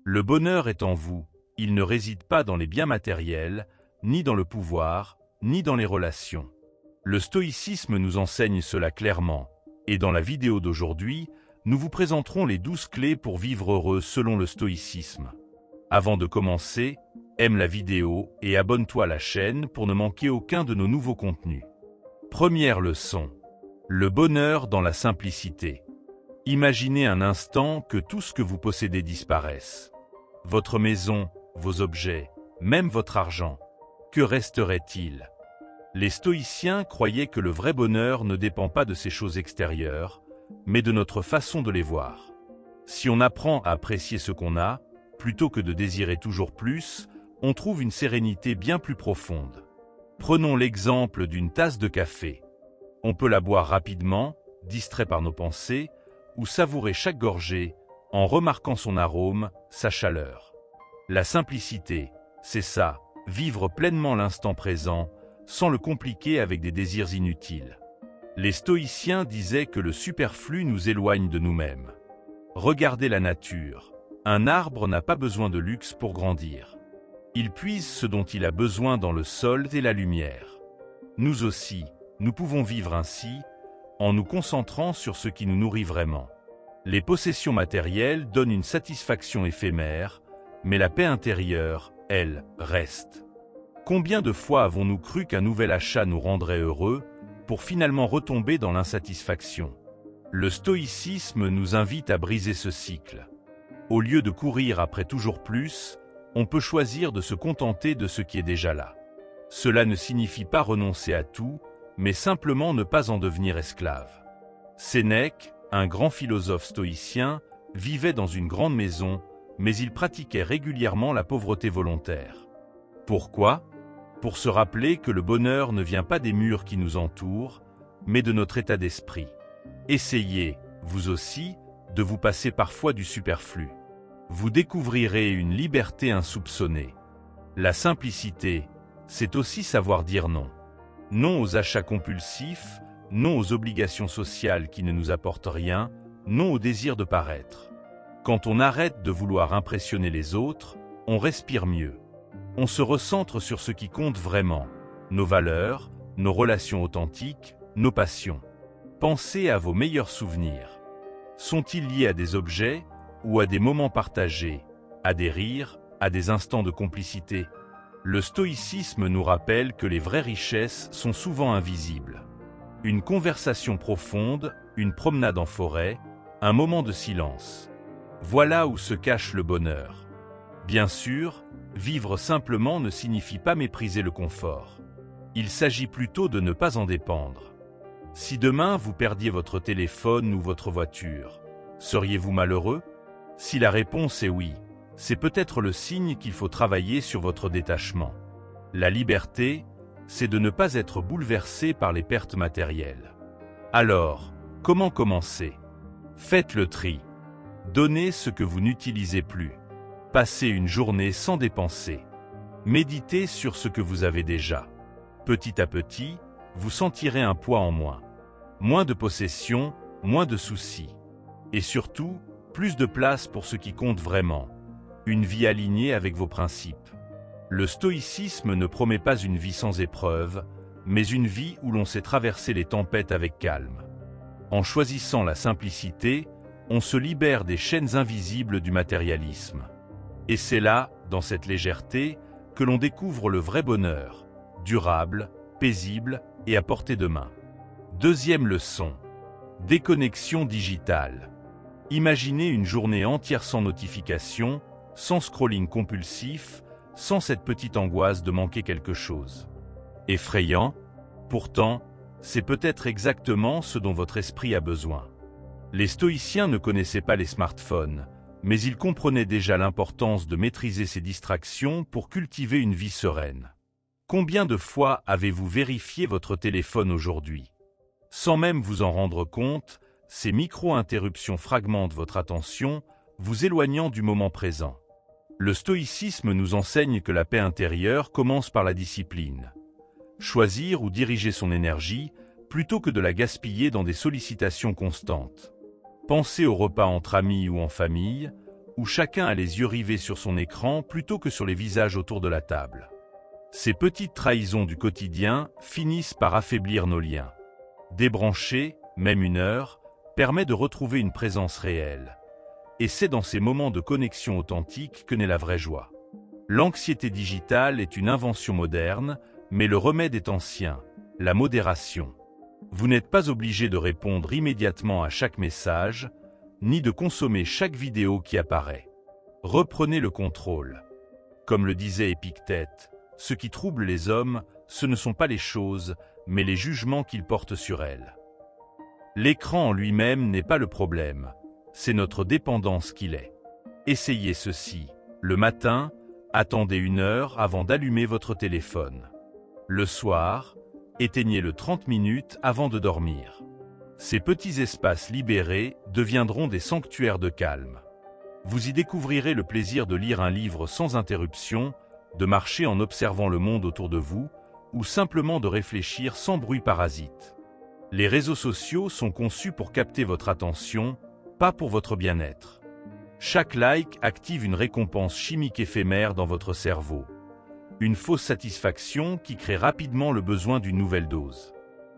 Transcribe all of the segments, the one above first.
Le bonheur est en vous, il ne réside pas dans les biens matériels, ni dans le pouvoir, ni dans les relations. Le stoïcisme nous enseigne cela clairement, et dans la vidéo d'aujourd'hui, nous vous présenterons les 12 clés pour vivre heureux selon le stoïcisme. Avant de commencer, aime la vidéo et abonne-toi à la chaîne pour ne manquer aucun de nos nouveaux contenus. Première leçon. Le bonheur dans la simplicité. Imaginez un instant que tout ce que vous possédez disparaisse. Votre maison, vos objets, même votre argent. Que resterait-il? Les stoïciens croyaient que le vrai bonheur ne dépend pas de ces choses extérieures, mais de notre façon de les voir. Si on apprend à apprécier ce qu'on a, plutôt que de désirer toujours plus, on trouve une sérénité bien plus profonde. Prenons l'exemple d'une tasse de café. On peut la boire rapidement, distrait par nos pensées, ou savourer chaque gorgée, en remarquant son arôme, sa chaleur. La simplicité, c'est ça, vivre pleinement l'instant présent, sans le compliquer avec des désirs inutiles. Les stoïciens disaient que le superflu nous éloigne de nous-mêmes. Regardez la nature. Un arbre n'a pas besoin de luxe pour grandir. Il puise ce dont il a besoin dans le sol et la lumière. Nous aussi, nous pouvons vivre ainsi, en nous concentrant sur ce qui nous nourrit vraiment. Les possessions matérielles donnent une satisfaction éphémère, mais la paix intérieure, elle, reste. Combien de fois avons-nous cru qu'un nouvel achat nous rendrait heureux, pour finalement retomber dans l'insatisfaction? Le stoïcisme nous invite à briser ce cycle. Au lieu de courir après toujours plus, on peut choisir de se contenter de ce qui est déjà là. Cela ne signifie pas renoncer à tout, mais simplement ne pas en devenir esclave. Sénèque, un grand philosophe stoïcien, vivait dans une grande maison, mais il pratiquait régulièrement la pauvreté volontaire. Pourquoi? Pour se rappeler que le bonheur ne vient pas des murs qui nous entourent, mais de notre état d'esprit. Essayez, vous aussi, de vous passer parfois du superflu. Vous découvrirez une liberté insoupçonnée. La simplicité, c'est aussi savoir dire non. Non aux achats compulsifs, non aux obligations sociales qui ne nous apportent rien, non au désir de paraître. Quand on arrête de vouloir impressionner les autres, on respire mieux. On se recentre sur ce qui compte vraiment, nos valeurs, nos relations authentiques, nos passions. Pensez à vos meilleurs souvenirs. Sont-ils liés à des objets ou à des moments partagés, à des rires, à des instants de complicité? Le stoïcisme nous rappelle que les vraies richesses sont souvent invisibles. Une conversation profonde, une promenade en forêt, un moment de silence. Voilà où se cache le bonheur. Bien sûr, vivre simplement ne signifie pas mépriser le confort. Il s'agit plutôt de ne pas en dépendre. Si demain vous perdiez votre téléphone ou votre voiture, seriez-vous malheureux? Si la réponse est oui, c'est peut-être le signe qu'il faut travailler sur votre détachement. La liberté, c'est de ne pas être bouleversé par les pertes matérielles. Alors, comment commencer? Faites le tri. Donnez ce que vous n'utilisez plus. Passez une journée sans dépenser. Méditez sur ce que vous avez déjà. Petit à petit, vous sentirez un poids en moins. Moins de possessions, moins de soucis. Et surtout, plus de place pour ce qui compte vraiment. Une vie alignée avec vos principes. Le stoïcisme ne promet pas une vie sans épreuves, mais une vie où l'on sait traverser les tempêtes avec calme. En choisissant la simplicité, on se libère des chaînes invisibles du matérialisme. Et c'est là, dans cette légèreté, que l'on découvre le vrai bonheur, durable, paisible et à portée de main. Deuxième leçon. Déconnexion digitale. Imaginez une journée entière sans notification, sans scrolling compulsif, sans cette petite angoisse de manquer quelque chose. Effrayant? Pourtant, c'est peut-être exactement ce dont votre esprit a besoin. Les stoïciens ne connaissaient pas les smartphones, mais ils comprenaient déjà l'importance de maîtriser ces distractions pour cultiver une vie sereine. Combien de fois avez-vous vérifié votre téléphone aujourd'hui? Sans même vous en rendre compte, ces micro-interruptions fragmentent votre attention, vous éloignant du moment présent. Le stoïcisme nous enseigne que la paix intérieure commence par la discipline. Choisir ou diriger son énergie, plutôt que de la gaspiller dans des sollicitations constantes. Pensez aux repas entre amis ou en famille, où chacun a les yeux rivés sur son écran plutôt que sur les visages autour de la table. Ces petites trahisons du quotidien finissent par affaiblir nos liens. Débrancher, même 1 heure, permet de retrouver une présence réelle. Et c'est dans ces moments de connexion authentique que naît la vraie joie. L'anxiété digitale est une invention moderne, mais le remède est ancien, la modération. Vous n'êtes pas obligé de répondre immédiatement à chaque message, ni de consommer chaque vidéo qui apparaît. Reprenez le contrôle. Comme le disait Épictète, ce qui trouble les hommes, ce ne sont pas les choses, mais les jugements qu'ils portent sur elles. L'écran en lui-même n'est pas le problème, c'est notre dépendance qui l'est. Essayez ceci. Le matin, attendez 1 heure avant d'allumer votre téléphone. Le soir, éteignez-le 30 minutes avant de dormir. Ces petits espaces libérés deviendront des sanctuaires de calme. Vous y découvrirez le plaisir de lire un livre sans interruption, de marcher en observant le monde autour de vous, ou simplement de réfléchir sans bruit parasite. Les réseaux sociaux sont conçus pour capter votre attention, pas pour votre bien-être. Chaque like active une récompense chimique éphémère dans votre cerveau. Une fausse satisfaction qui crée rapidement le besoin d'une nouvelle dose.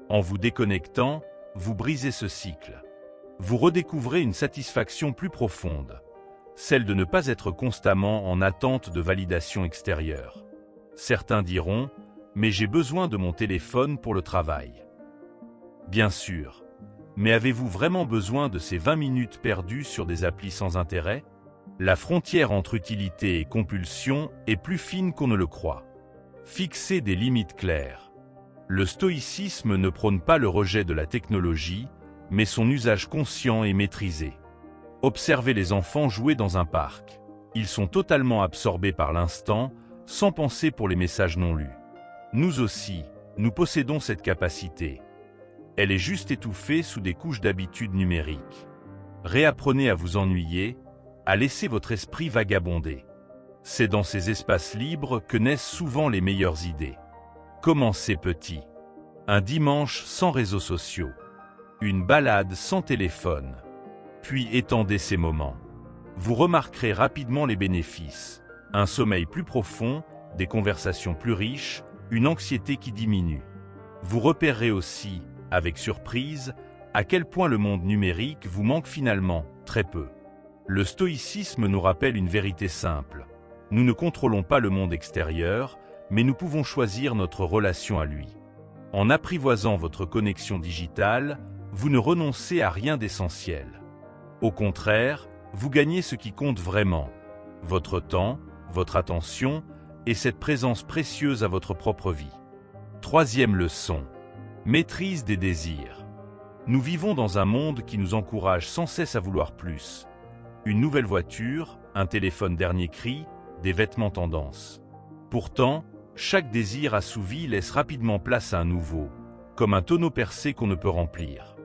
En vous déconnectant, vous brisez ce cycle. Vous redécouvrez une satisfaction plus profonde, celle de ne pas être constamment en attente de validation extérieure. Certains diront « mais j'ai besoin de mon téléphone pour le travail ». Bien sûr, mais avez-vous vraiment besoin de ces 20 minutes perdues sur des applis sans intérêt? La frontière entre utilité et compulsion est plus fine qu'on ne le croit. Fixez des limites claires. Le stoïcisme ne prône pas le rejet de la technologie, mais son usage conscient et maîtrisé. Observez les enfants jouer dans un parc. Ils sont totalement absorbés par l'instant, sans penser pour les messages non lus. Nous aussi, nous possédons cette capacité. Elle est juste étouffée sous des couches d'habitudes numériques. Réapprenez à vous ennuyer, à laisser votre esprit vagabonder. C'est dans ces espaces libres que naissent souvent les meilleures idées. Commencez petit. Un dimanche sans réseaux sociaux. Une balade sans téléphone. Puis étendez ces moments. Vous remarquerez rapidement les bénéfices. Un sommeil plus profond, des conversations plus riches, une anxiété qui diminue. Vous repérerez aussi, avec surprise, à quel point le monde numérique vous manque finalement très peu. Le stoïcisme nous rappelle une vérité simple. Nous ne contrôlons pas le monde extérieur, mais nous pouvons choisir notre relation à lui. En apprivoisant votre connexion digitale, vous ne renoncez à rien d'essentiel. Au contraire, vous gagnez ce qui compte vraiment, votre temps, votre attention et cette présence précieuse à votre propre vie. Troisième leçon. Maîtrise des désirs. Nous vivons dans un monde qui nous encourage sans cesse à vouloir plus. Une nouvelle voiture, un téléphone dernier cri, des vêtements tendance. Pourtant, chaque désir assouvi laisse rapidement place à un nouveau, comme un tonneau percé qu'on ne peut remplir.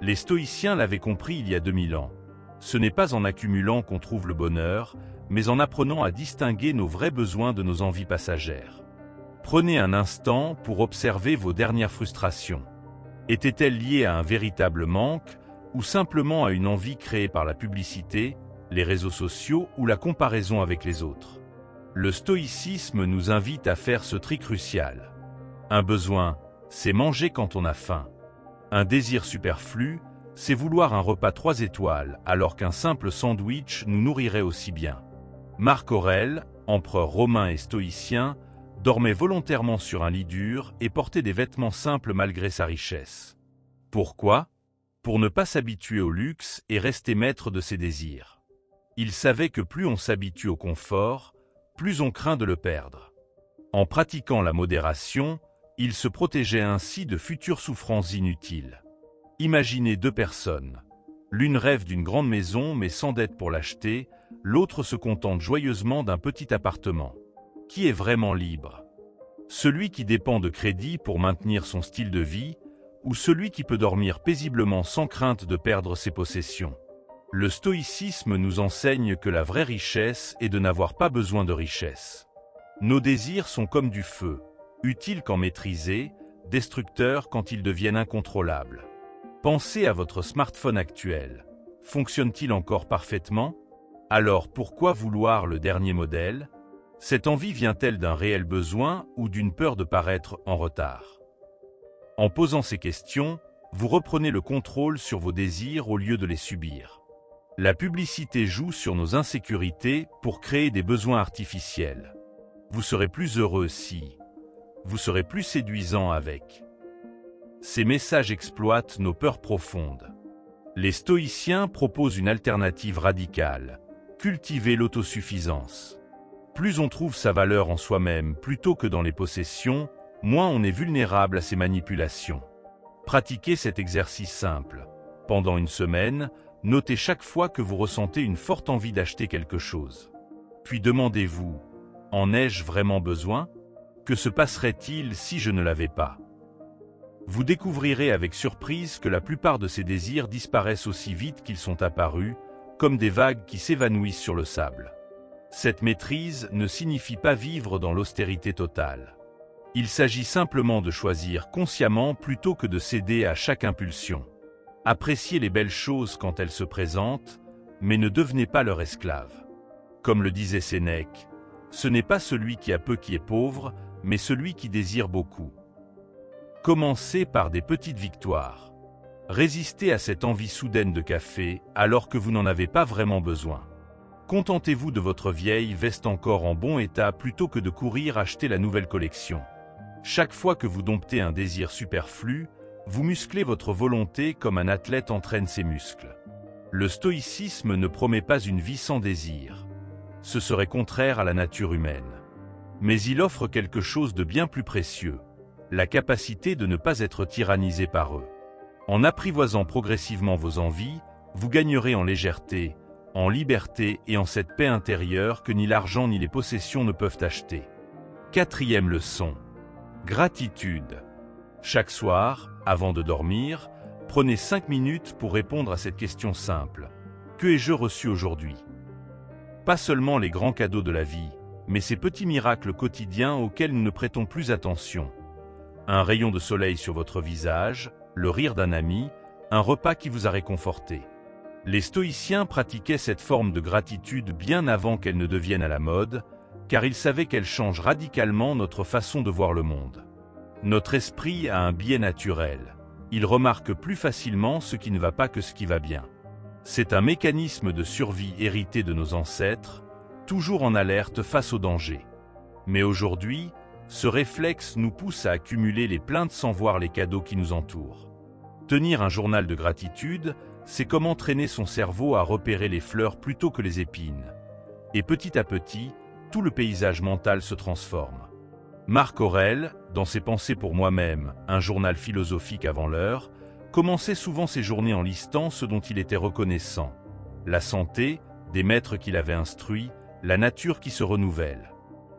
Les stoïciens l'avaient compris il y a 2000 ans. Ce n'est pas en accumulant qu'on trouve le bonheur, mais en apprenant à distinguer nos vrais besoins de nos envies passagères. Prenez un instant pour observer vos dernières frustrations. Étaient-elles liées à un véritable manque ou simplement à une envie créée par la publicité, les réseaux sociaux ou la comparaison avec les autres? Le stoïcisme nous invite à faire ce tri crucial. Un besoin, c'est manger quand on a faim. Un désir superflu, c'est vouloir un repas 3 étoiles alors qu'un simple sandwich nous nourrirait aussi bien. Marc Aurèle, empereur romain et stoïcien, dormait volontairement sur un lit dur et portait des vêtements simples malgré sa richesse. Pourquoi? Pour ne pas s'habituer au luxe et rester maître de ses désirs. Il savait que plus on s'habitue au confort, plus on craint de le perdre. En pratiquant la modération, il se protégeait ainsi de futures souffrances inutiles. Imaginez 2 personnes. L'une rêve d'une grande maison mais sans dette pour l'acheter, l'autre se contente joyeusement d'un petit appartement. Qui est vraiment libre? Celui qui dépend de crédit pour maintenir son style de vie, ou celui qui peut dormir paisiblement sans crainte de perdre ses possessions? Le stoïcisme nous enseigne que la vraie richesse est de n'avoir pas besoin de richesse. Nos désirs sont comme du feu, utiles quand maîtrisés, destructeurs quand ils deviennent incontrôlables. Pensez à votre smartphone actuel. Fonctionne-t-il encore parfaitement? Alors pourquoi vouloir le dernier modèle? Cette envie vient-elle d'un réel besoin ou d'une peur de paraître en retard? En posant ces questions, vous reprenez le contrôle sur vos désirs au lieu de les subir. La publicité joue sur nos insécurités pour créer des besoins artificiels. Vous serez plus heureux si... Vous serez plus séduisant avec... Ces messages exploitent nos peurs profondes. Les stoïciens proposent une alternative radicale: cultiver l'autosuffisance. Plus on trouve sa valeur en soi-même plutôt que dans les possessions, moins on est vulnérable à ces manipulations. Pratiquez cet exercice simple. Pendant une semaine, notez chaque fois que vous ressentez une forte envie d'acheter quelque chose. Puis demandez-vous: en ai-je vraiment besoin? Que se passerait-il si je ne l'avais pas? Vous découvrirez avec surprise que la plupart de ces désirs disparaissent aussi vite qu'ils sont apparus, comme des vagues qui s'évanouissent sur le sable. Cette maîtrise ne signifie pas vivre dans l'austérité totale. Il s'agit simplement de choisir consciemment plutôt que de céder à chaque impulsion. Appréciez les belles choses quand elles se présentent, mais ne devenez pas leur esclave. Comme le disait Sénèque, ce n'est pas celui qui a peu qui est pauvre, mais celui qui désire beaucoup. Commencez par des petites victoires. Résistez à cette envie soudaine de café alors que vous n'en avez pas vraiment besoin. Contentez-vous de votre vieille veste encore en bon état plutôt que de courir acheter la nouvelle collection. Chaque fois que vous domptez un désir superflu, vous musclez votre volonté comme un athlète entraîne ses muscles. Le stoïcisme ne promet pas une vie sans désir. Ce serait contraire à la nature humaine. Mais il offre quelque chose de bien plus précieux: la capacité de ne pas être tyrannisé par eux. En apprivoisant progressivement vos envies, vous gagnerez en légèreté, en liberté et en cette paix intérieure que ni l'argent ni les possessions ne peuvent acheter. Quatrième leçon. Gratitude. Chaque soir, avant de dormir, prenez 5 minutes pour répondre à cette question simple: que ai-je reçu aujourd'hui? Pas seulement les grands cadeaux de la vie, mais ces petits miracles quotidiens auxquels nous ne prêtons plus attention. Un rayon de soleil sur votre visage, le rire d'un ami, un repas qui vous a réconforté. Les stoïciens pratiquaient cette forme de gratitude bien avant qu'elle ne devienne à la mode, car ils savaient qu'elle change radicalement notre façon de voir le monde. Notre esprit a un biais naturel. Il remarque plus facilement ce qui ne va pas que ce qui va bien. C'est un mécanisme de survie hérité de nos ancêtres, toujours en alerte face au danger. Mais aujourd'hui, ce réflexe nous pousse à accumuler les plaintes sans voir les cadeaux qui nous entourent. Tenir un journal de gratitude, c'est comme entraîner son cerveau à repérer les fleurs plutôt que les épines. Et petit à petit, tout le paysage mental se transforme. Marc Aurèle, dans ses Pensées pour moi-même, un journal philosophique avant l'heure, commençait souvent ses journées en listant ce dont il était reconnaissant: la santé, des maîtres qu'il avait instruits, la nature qui se renouvelle.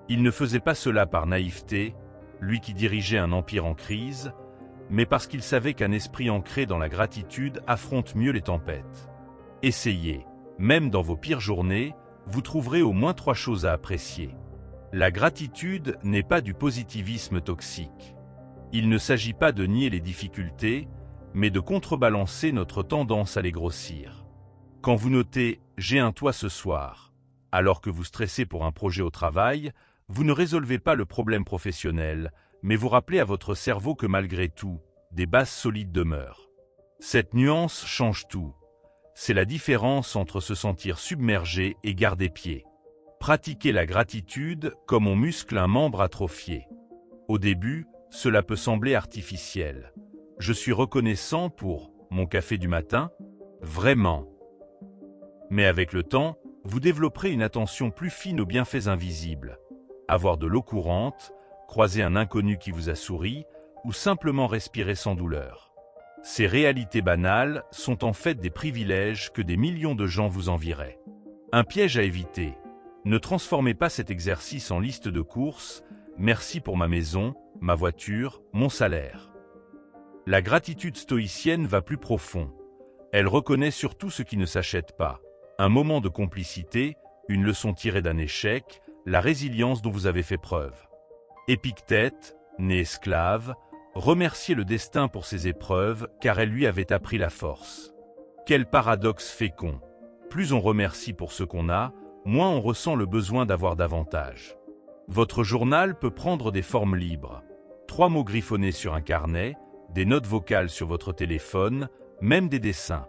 Il ne faisait pas cela par naïveté, lui qui dirigeait un empire en crise, mais parce qu'il savait qu'un esprit ancré dans la gratitude affronte mieux les tempêtes. Essayez, même dans vos pires journées, vous trouverez au moins 3 choses à apprécier. La gratitude n'est pas du positivisme toxique. Il ne s'agit pas de nier les difficultés, mais de contrebalancer notre tendance à les grossir. Quand vous notez « j'ai un toit ce soir », alors que vous stressez pour un projet au travail, vous ne résolvez pas le problème professionnel, mais vous rappelez à votre cerveau que malgré tout, des bases solides demeurent. Cette nuance change tout. C'est la différence entre se sentir submergé et garder pied. Pratiquez la gratitude comme on muscle un membre atrophié. Au début, cela peut sembler artificiel. Je suis reconnaissant pour mon café du matin? Vraiment. Mais avec le temps, vous développerez une attention plus fine aux bienfaits invisibles. Avoir de l'eau courante, croiser un inconnu qui vous a souri, ou simplement respirer sans douleur. Ces réalités banales sont en fait des privilèges que des millions de gens vous envieraient. Un piège à éviter. Ne transformez pas cet exercice en liste de courses: merci pour ma maison, ma voiture, mon salaire. La gratitude stoïcienne va plus profond. Elle reconnaît surtout ce qui ne s'achète pas. Un moment de complicité, une leçon tirée d'un échec, la résilience dont vous avez fait preuve. Épictète, né esclave, remerciait le destin pour ses épreuves car elles lui avaient appris la force. Quel paradoxe fécond! Plus on remercie pour ce qu'on a, moins on ressent le besoin d'avoir davantage. Votre journal peut prendre des formes libres. 3 mots griffonnés sur un carnet, des notes vocales sur votre téléphone, même des dessins.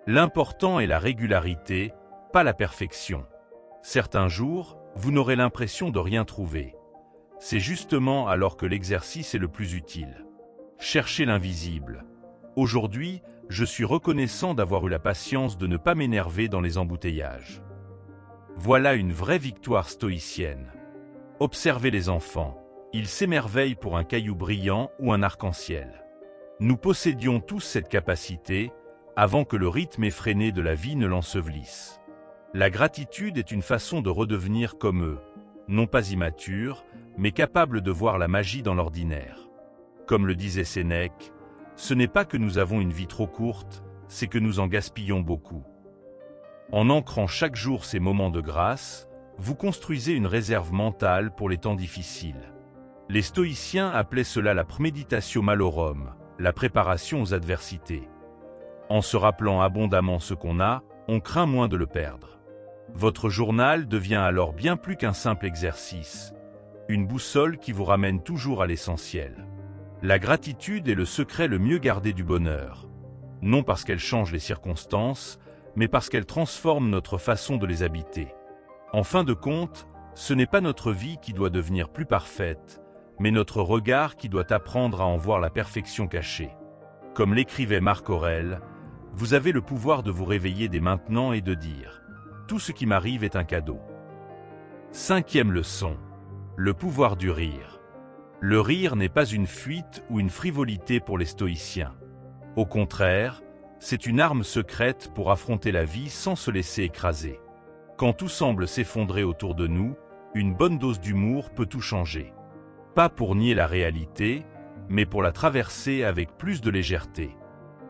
L'important est la régularité, pas la perfection. Certains jours, vous n'aurez l'impression de rien trouver. C'est justement alors que l'exercice est le plus utile. Cherchez l'invisible. Aujourd'hui, je suis reconnaissant d'avoir eu la patience de ne pas m'énerver dans les embouteillages. Voilà une vraie victoire stoïcienne. Observez les enfants. Ils s'émerveillent pour un caillou brillant ou un arc-en-ciel. Nous possédions tous cette capacité avant que le rythme effréné de la vie ne l'ensevelisse. La gratitude est une façon de redevenir comme eux, non pas immature, mais capable de voir la magie dans l'ordinaire. Comme le disait Sénèque, ce n'est pas que nous avons une vie trop courte, c'est que nous en gaspillons beaucoup. En ancrant chaque jour ces moments de grâce, vous construisez une réserve mentale pour les temps difficiles. Les stoïciens appelaient cela la préméditatio malorum, la préparation aux adversités. En se rappelant abondamment ce qu'on a, on craint moins de le perdre. Votre journal devient alors bien plus qu'un simple exercice, une boussole qui vous ramène toujours à l'essentiel. La gratitude est le secret le mieux gardé du bonheur, non parce qu'elle change les circonstances, mais parce qu'elle transforme notre façon de les habiter. En fin de compte, ce n'est pas notre vie qui doit devenir plus parfaite, mais notre regard qui doit apprendre à en voir la perfection cachée. Comme l'écrivait Marc Aurèle, vous avez le pouvoir de vous réveiller dès maintenant et de dire « Tout ce qui m'arrive est un cadeau ». 5e leçon. Le pouvoir du rire. Le rire n'est pas une fuite ou une frivolité pour les stoïciens. Au contraire, c'est une arme secrète pour affronter la vie sans se laisser écraser. Quand tout semble s'effondrer autour de nous, une bonne dose d'humour peut tout changer. Pas pour nier la réalité, mais pour la traverser avec plus de légèreté.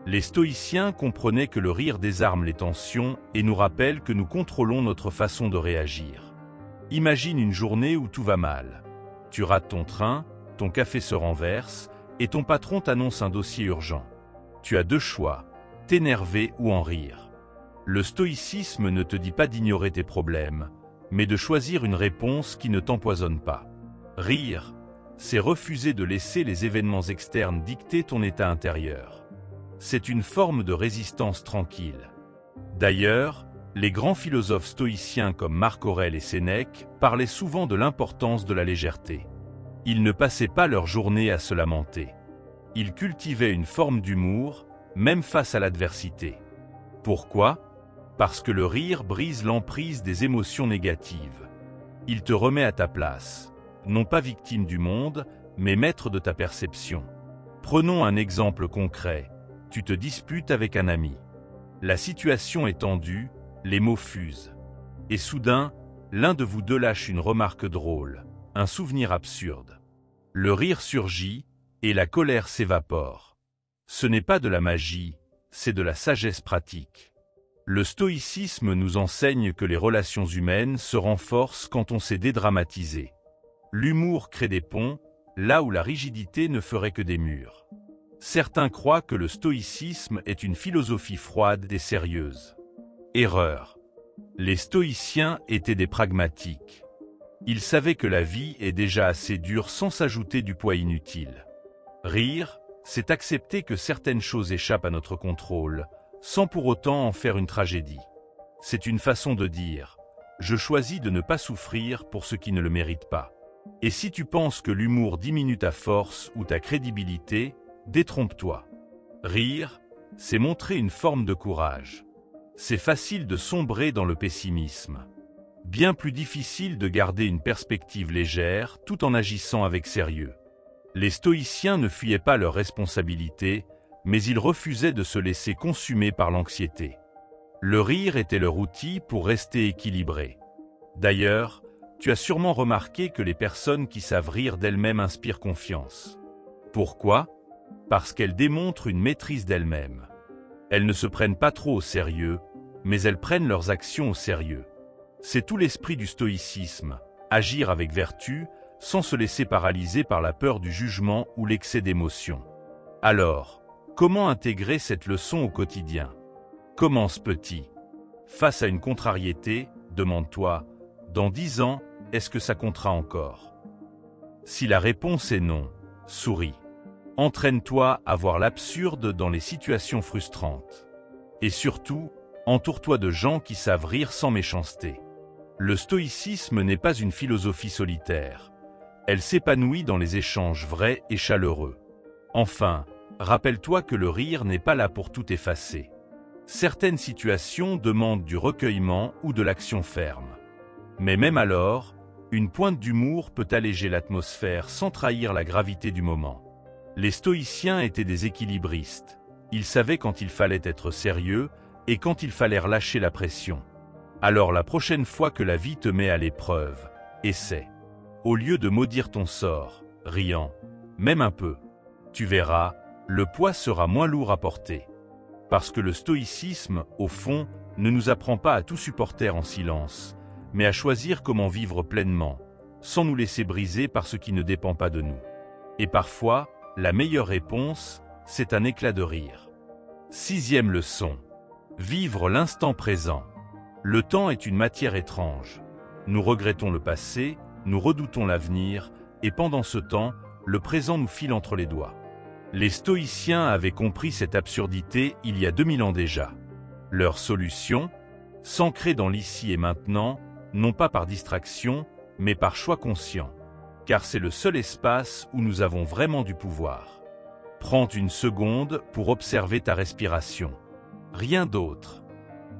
Les stoïciens comprenaient que le rire désarme les tensions et nous rappelle que nous contrôlons notre façon de réagir. Imagine une journée où tout va mal. Tu rates ton train, ton café se renverse et ton patron t'annonce un dossier urgent. Tu as 2 choix, t'énerver ou en rire. Le stoïcisme ne te dit pas d'ignorer tes problèmes, mais de choisir une réponse qui ne t'empoisonne pas. Rire, c'est refuser de laisser les événements externes dicter ton état intérieur. C'est une forme de résistance tranquille. D'ailleurs, les grands philosophes stoïciens comme Marc Aurèle et Sénèque parlaient souvent de l'importance de la légèreté. Ils ne passaient pas leur journée à se lamenter. Ils cultivaient une forme d'humour, même face à l'adversité. Pourquoi ? Parce que le rire brise l'emprise des émotions négatives. Il te remet à ta place, non pas victime du monde, mais maître de ta perception. Prenons un exemple concret. Tu te disputes avec un ami. La situation est tendue, les mots fusent. Et soudain, l'un de vous deux lâche une remarque drôle, un souvenir absurde. Le rire surgit et la colère s'évapore. Ce n'est pas de la magie, c'est de la sagesse pratique. Le stoïcisme nous enseigne que les relations humaines se renforcent quand on sait dédramatiser. L'humour crée des ponts, là où la rigidité ne ferait que des murs. Certains croient que le stoïcisme est une philosophie froide et sérieuse. Erreur. Les stoïciens étaient des pragmatiques. Ils savaient que la vie est déjà assez dure sans s'ajouter du poids inutile. Rire, c'est accepter que certaines choses échappent à notre contrôle, sans pour autant en faire une tragédie. C'est une façon de dire « Je choisis de ne pas souffrir pour ce qui ne le mérite pas ». Et si tu penses que l'humour diminue ta force ou ta crédibilité, détrompe-toi. Rire, c'est montrer une forme de courage. C'est facile de sombrer dans le pessimisme. Bien plus difficile de garder une perspective légère tout en agissant avec sérieux. Les stoïciens ne fuyaient pas leurs responsabilités, mais ils refusaient de se laisser consumer par l'anxiété. Le rire était leur outil pour rester équilibrés. D'ailleurs, tu as sûrement remarqué que les personnes qui savent rire d'elles-mêmes inspirent confiance. Pourquoi ? Parce qu'elles démontrent une maîtrise d'elles-mêmes. Elles ne se prennent pas trop au sérieux, mais elles prennent leurs actions au sérieux. C'est tout l'esprit du stoïcisme, agir avec vertu, sans se laisser paralyser par la peur du jugement ou l'excès d'émotion. Alors, comment intégrer cette leçon au quotidien ? Commence petit. Face à une contrariété, demande-toi, dans 10 ans, est-ce que ça comptera encore? Si la réponse est non, souris. Entraîne-toi à voir l'absurde dans les situations frustrantes. Et surtout, entoure-toi de gens qui savent rire sans méchanceté. Le stoïcisme n'est pas une philosophie solitaire. Elle s'épanouit dans les échanges vrais et chaleureux. Enfin, rappelle-toi que le rire n'est pas là pour tout effacer. Certaines situations demandent du recueillement ou de l'action ferme. Mais même alors, une pointe d'humour peut alléger l'atmosphère sans trahir la gravité du moment. Les stoïciens étaient des équilibristes. Ils savaient quand il fallait être sérieux et quand il fallait relâcher la pression. Alors la prochaine fois que la vie te met à l'épreuve, essaie. Au lieu de maudire ton sort, riant, même un peu, tu verras, le poids sera moins lourd à porter. Parce que le stoïcisme, au fond, ne nous apprend pas à tout supporter en silence, mais à choisir comment vivre pleinement, sans nous laisser briser par ce qui ne dépend pas de nous. Et parfois, la meilleure réponse, c'est un éclat de rire. 6e leçon. Vivre l'instant présent. Le temps est une matière étrange. Nous regrettons le passé, nous redoutons l'avenir, et pendant ce temps, le présent nous file entre les doigts. Les stoïciens avaient compris cette absurdité il y a 2000 ans déjà. Leur solution, s'ancrer dans l'ici et maintenant, non pas par distraction, mais par choix conscient. Car c'est le seul espace où nous avons vraiment du pouvoir. Prends une seconde pour observer ta respiration. Rien d'autre.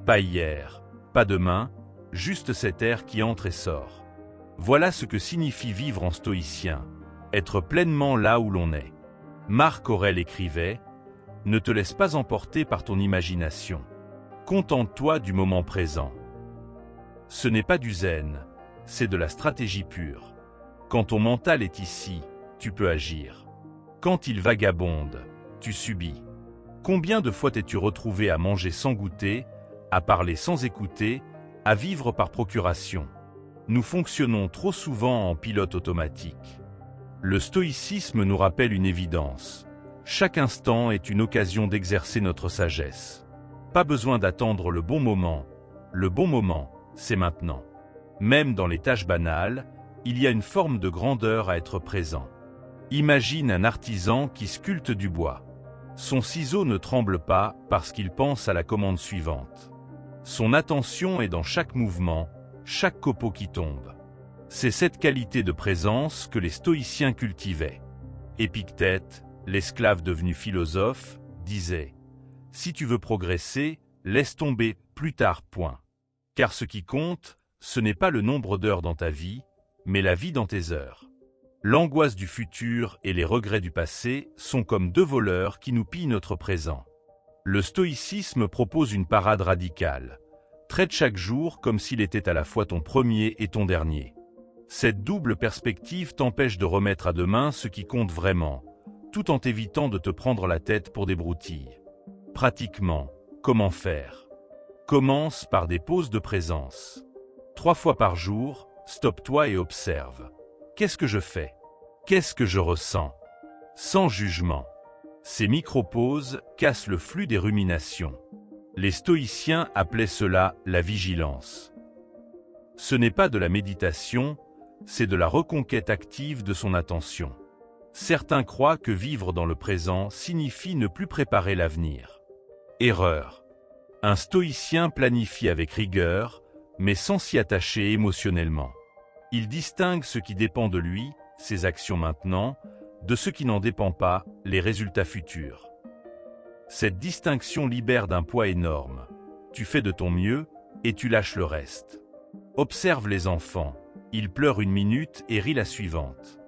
Pas hier, pas demain, juste cet air qui entre et sort. Voilà ce que signifie vivre en stoïcien, être pleinement là où l'on est. Marc Aurèle écrivait « Ne te laisse pas emporter par ton imagination. Contente-toi du moment présent. » Ce n'est pas du zen, c'est de la stratégie pure. Quand ton mental est ici, tu peux agir. Quand il vagabonde, tu subis. Combien de fois t'es-tu retrouvé à manger sans goûter, à parler sans écouter, à vivre par procuration? Nous fonctionnons trop souvent en pilote automatique. Le stoïcisme nous rappelle une évidence. Chaque instant est une occasion d'exercer notre sagesse. Pas besoin d'attendre le bon moment. Le bon moment, c'est maintenant. Même dans les tâches banales, il y a une forme de grandeur à être présent. Imagine un artisan qui sculpte du bois. Son ciseau ne tremble pas parce qu'il pense à la commande suivante. Son attention est dans chaque mouvement, chaque copeau qui tombe. C'est cette qualité de présence que les stoïciens cultivaient. Épictète, l'esclave devenu philosophe, disait « Si tu veux progresser, laisse tomber plus tard, point. Car ce qui compte, ce n'est pas le nombre d'heures dans ta vie, mais la vie dans tes heures. » L'angoisse du futur et les regrets du passé sont comme deux voleurs qui nous pillent notre présent. Le stoïcisme propose une parade radicale. Traite chaque jour comme s'il était à la fois ton premier et ton dernier. Cette double perspective t'empêche de remettre à demain ce qui compte vraiment, tout en t'évitant de te prendre la tête pour des broutilles. Pratiquement, comment faire? Commence par des pauses de présence. 3 fois par jour, stoppe-toi et observe. Qu'est-ce que je fais? Qu'est-ce que je ressens? Sans jugement. Ces micro-pauses cassent le flux des ruminations. Les stoïciens appelaient cela la vigilance. Ce n'est pas de la méditation, c'est de la reconquête active de son attention. Certains croient que vivre dans le présent signifie ne plus préparer l'avenir. Erreur. Un stoïcien planifie avec rigueur, mais sans s'y attacher émotionnellement. Il distingue ce qui dépend de lui, ses actions maintenant, de ce qui n'en dépend pas, les résultats futurs. Cette distinction libère d'un poids énorme. Tu fais de ton mieux et tu lâches le reste. Observe les enfants. Ils pleurent une minute et rient la suivante.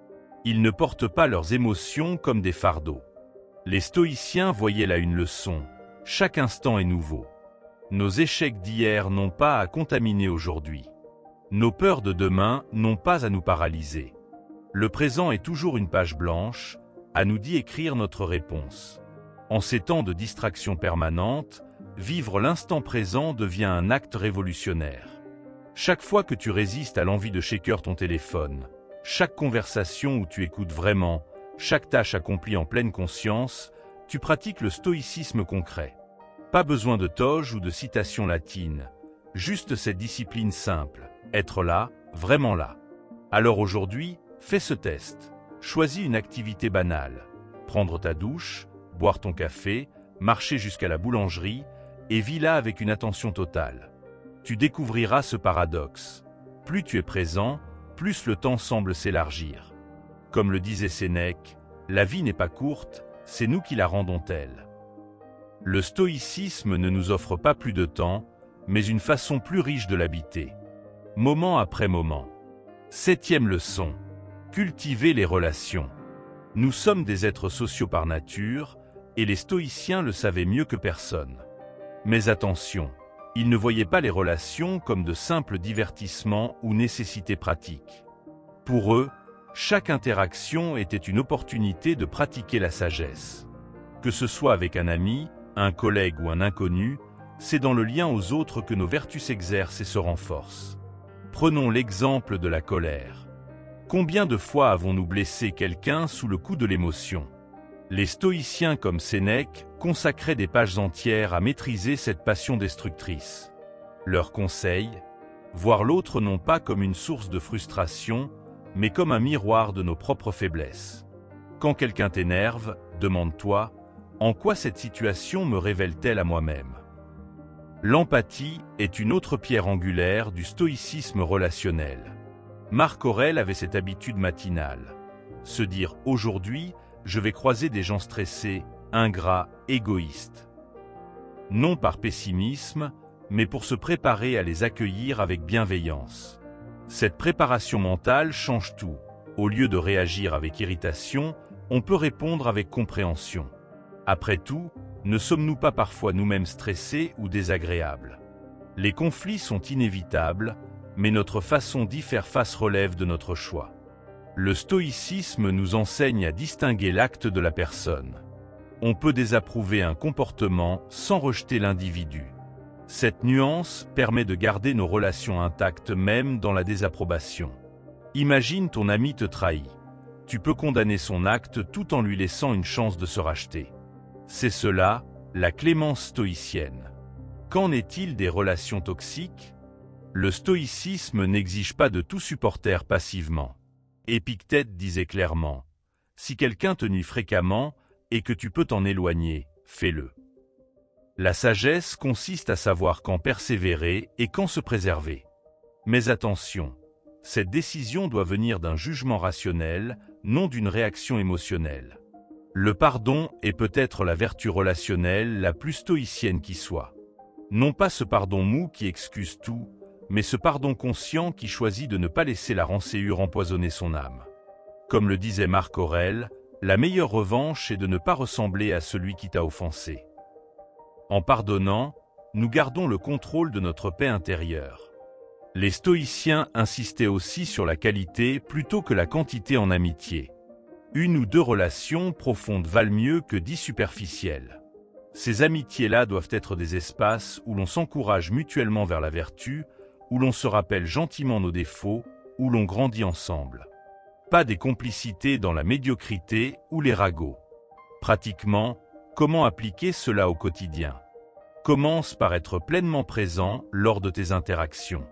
Ils ne portent pas leurs émotions comme des fardeaux. Les stoïciens voyaient là une leçon. Chaque instant est nouveau. Nos échecs d'hier n'ont pas à contaminer aujourd'hui. Nos peurs de demain n'ont pas à nous paralyser. Le présent est toujours une page blanche, à nous d'y écrire notre réponse. En ces temps de distraction permanente, vivre l'instant présent devient un acte révolutionnaire. Chaque fois que tu résistes à l'envie de shaker ton téléphone, chaque conversation où tu écoutes vraiment, chaque tâche accomplie en pleine conscience, tu pratiques le stoïcisme concret. Pas besoin de toge ou de citation latine. Juste cette discipline simple, être là, vraiment là. Alors aujourd'hui, fais ce test. Choisis une activité banale. Prendre ta douche, boire ton café, marcher jusqu'à la boulangerie et vis-la avec une attention totale. Tu découvriras ce paradoxe. Plus tu es présent, plus le temps semble s'élargir. Comme le disait Sénèque, la vie n'est pas courte, c'est nous qui la rendons telle. Le stoïcisme ne nous offre pas plus de temps, mais une façon plus riche de l'habiter. Moment après moment. 7e leçon. Cultiver les relations. Nous sommes des êtres sociaux par nature, et les stoïciens le savaient mieux que personne. Mais attention, ils ne voyaient pas les relations comme de simples divertissements ou nécessités pratiques. Pour eux, chaque interaction était une opportunité de pratiquer la sagesse. Que ce soit avec un ami, un collègue ou un inconnu, c'est dans le lien aux autres que nos vertus s'exercent et se renforcent. Prenons l'exemple de la colère. Combien de fois avons-nous blessé quelqu'un sous le coup de l'émotion? Les stoïciens comme Sénèque consacraient des pages entières à maîtriser cette passion destructrice. Leur conseil, voir l'autre non pas comme une source de frustration, mais comme un miroir de nos propres faiblesses. Quand quelqu'un t'énerve, demande-toi, en quoi cette situation me révèle-t-elle à moi-même? L'empathie est une autre pierre angulaire du stoïcisme relationnel. Marc Aurèle avait cette habitude matinale. Se dire « aujourd'hui, je vais croiser des gens stressés, ingrats, égoïstes ». Non par pessimisme, mais pour se préparer à les accueillir avec bienveillance. Cette préparation mentale change tout. Au lieu de réagir avec irritation, on peut répondre avec compréhension. Après tout, ne sommes-nous pas parfois nous-mêmes stressés ou désagréables? Les conflits sont inévitables, mais notre façon d'y faire face relève de notre choix. Le stoïcisme nous enseigne à distinguer l'acte de la personne. On peut désapprouver un comportement sans rejeter l'individu. Cette nuance permet de garder nos relations intactes même dans la désapprobation. Imagine ton ami te trahit. Tu peux condamner son acte tout en lui laissant une chance de se racheter. C'est cela, la clémence stoïcienne. Qu'en est-il des relations toxiques? Le stoïcisme n'exige pas de tout supporter passivement. Épictète disait clairement, « Si quelqu'un te nuit fréquemment et que tu peux t'en éloigner, fais-le ». La sagesse consiste à savoir quand persévérer et quand se préserver. Mais attention, cette décision doit venir d'un jugement rationnel, non d'une réaction émotionnelle. Le pardon est peut-être la vertu relationnelle la plus stoïcienne qui soit. Non pas ce pardon mou qui excuse tout, mais ce pardon conscient qui choisit de ne pas laisser la rancœur empoisonner son âme. Comme le disait Marc Aurèle, la meilleure revanche est de ne pas ressembler à celui qui t'a offensé. En pardonnant, nous gardons le contrôle de notre paix intérieure. Les stoïciens insistaient aussi sur la qualité plutôt que la quantité en amitié. Une ou deux relations profondes valent mieux que 10 superficielles. Ces amitiés-là doivent être des espaces où l'on s'encourage mutuellement vers la vertu, où l'on se rappelle gentiment nos défauts, où l'on grandit ensemble. Pas des complicités dans la médiocrité ou les ragots. Pratiquement, comment appliquer cela au quotidien? Commence par être pleinement présent lors de tes interactions.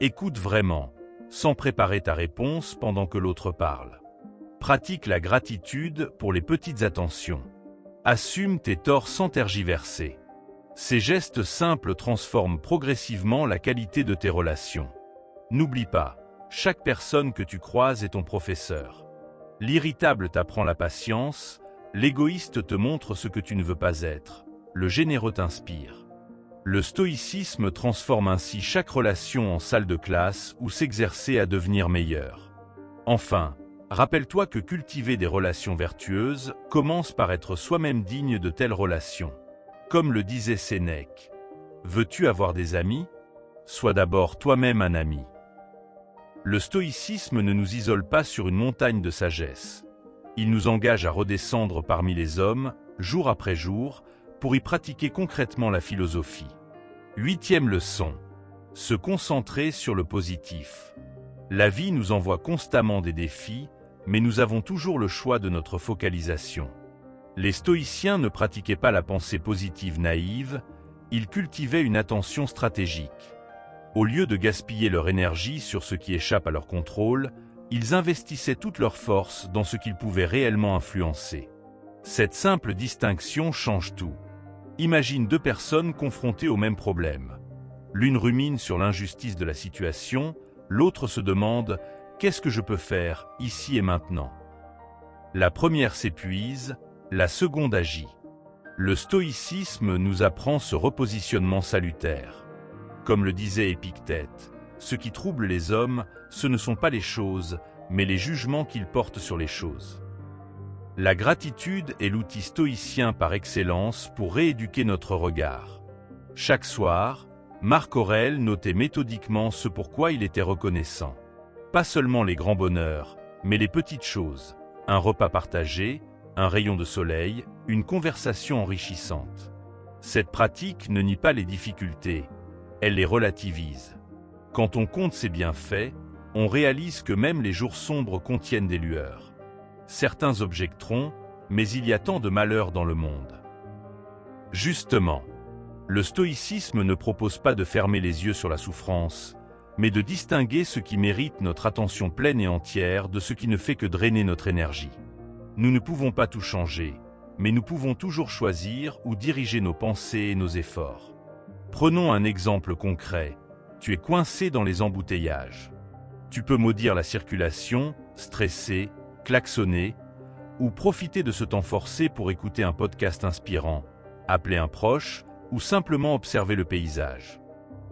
Écoute vraiment, sans préparer ta réponse pendant que l'autre parle. Pratique la gratitude pour les petites attentions. Assume tes torts sans tergiverser. Ces gestes simples transforment progressivement la qualité de tes relations. N'oublie pas, chaque personne que tu croises est ton professeur. L'irritable t'apprend la patience, l'égoïste te montre ce que tu ne veux pas être, le généreux t'inspire. Le stoïcisme transforme ainsi chaque relation en salle de classe où s'exercer à devenir meilleur. Enfin, rappelle-toi que cultiver des relations vertueuses commence par être soi-même digne de telles relations. Comme le disait Sénèque, « Veux-tu avoir des amis? Sois d'abord toi-même un ami. » Le stoïcisme ne nous isole pas sur une montagne de sagesse. Il nous engage à redescendre parmi les hommes, jour après jour, pour y pratiquer concrètement la philosophie. 8e leçon. Se concentrer sur le positif. La vie nous envoie constamment des défis, mais nous avons toujours le choix de notre focalisation. Les stoïciens ne pratiquaient pas la pensée positive naïve, ils cultivaient une attention stratégique. Au lieu de gaspiller leur énergie sur ce qui échappe à leur contrôle, ils investissaient toute leur force dans ce qu'ils pouvaient réellement influencer. Cette simple distinction change tout. Imagine deux personnes confrontées au même problème. L'une rumine sur l'injustice de la situation, l'autre se demande « Qu'est-ce que je peux faire, ici et maintenant ?» La première s'épuise, la seconde agit. Le stoïcisme nous apprend ce repositionnement salutaire. Comme le disait Épictète, ce qui trouble les hommes, ce ne sont pas les choses, mais les jugements qu'ils portent sur les choses. La gratitude est l'outil stoïcien par excellence pour rééduquer notre regard. Chaque soir, Marc Aurèle notait méthodiquement ce pourquoi il était reconnaissant. Pas seulement les grands bonheurs, mais les petites choses. Un repas partagé, un rayon de soleil, une conversation enrichissante. Cette pratique ne nie pas les difficultés, elle les relativise. Quand on compte ses bienfaits, on réalise que même les jours sombres contiennent des lueurs. Certains objecteront, mais il y a tant de malheurs dans le monde. Justement, le stoïcisme ne propose pas de fermer les yeux sur la souffrance, mais de distinguer ce qui mérite notre attention pleine et entière de ce qui ne fait que drainer notre énergie. Nous ne pouvons pas tout changer, mais nous pouvons toujours choisir où diriger nos pensées et nos efforts. Prenons un exemple concret. Tu es coincé dans les embouteillages. Tu peux maudire la circulation, stresser, klaxonner, ou profiter de ce temps forcé pour écouter un podcast inspirant, appeler un proche, ou simplement observer le paysage.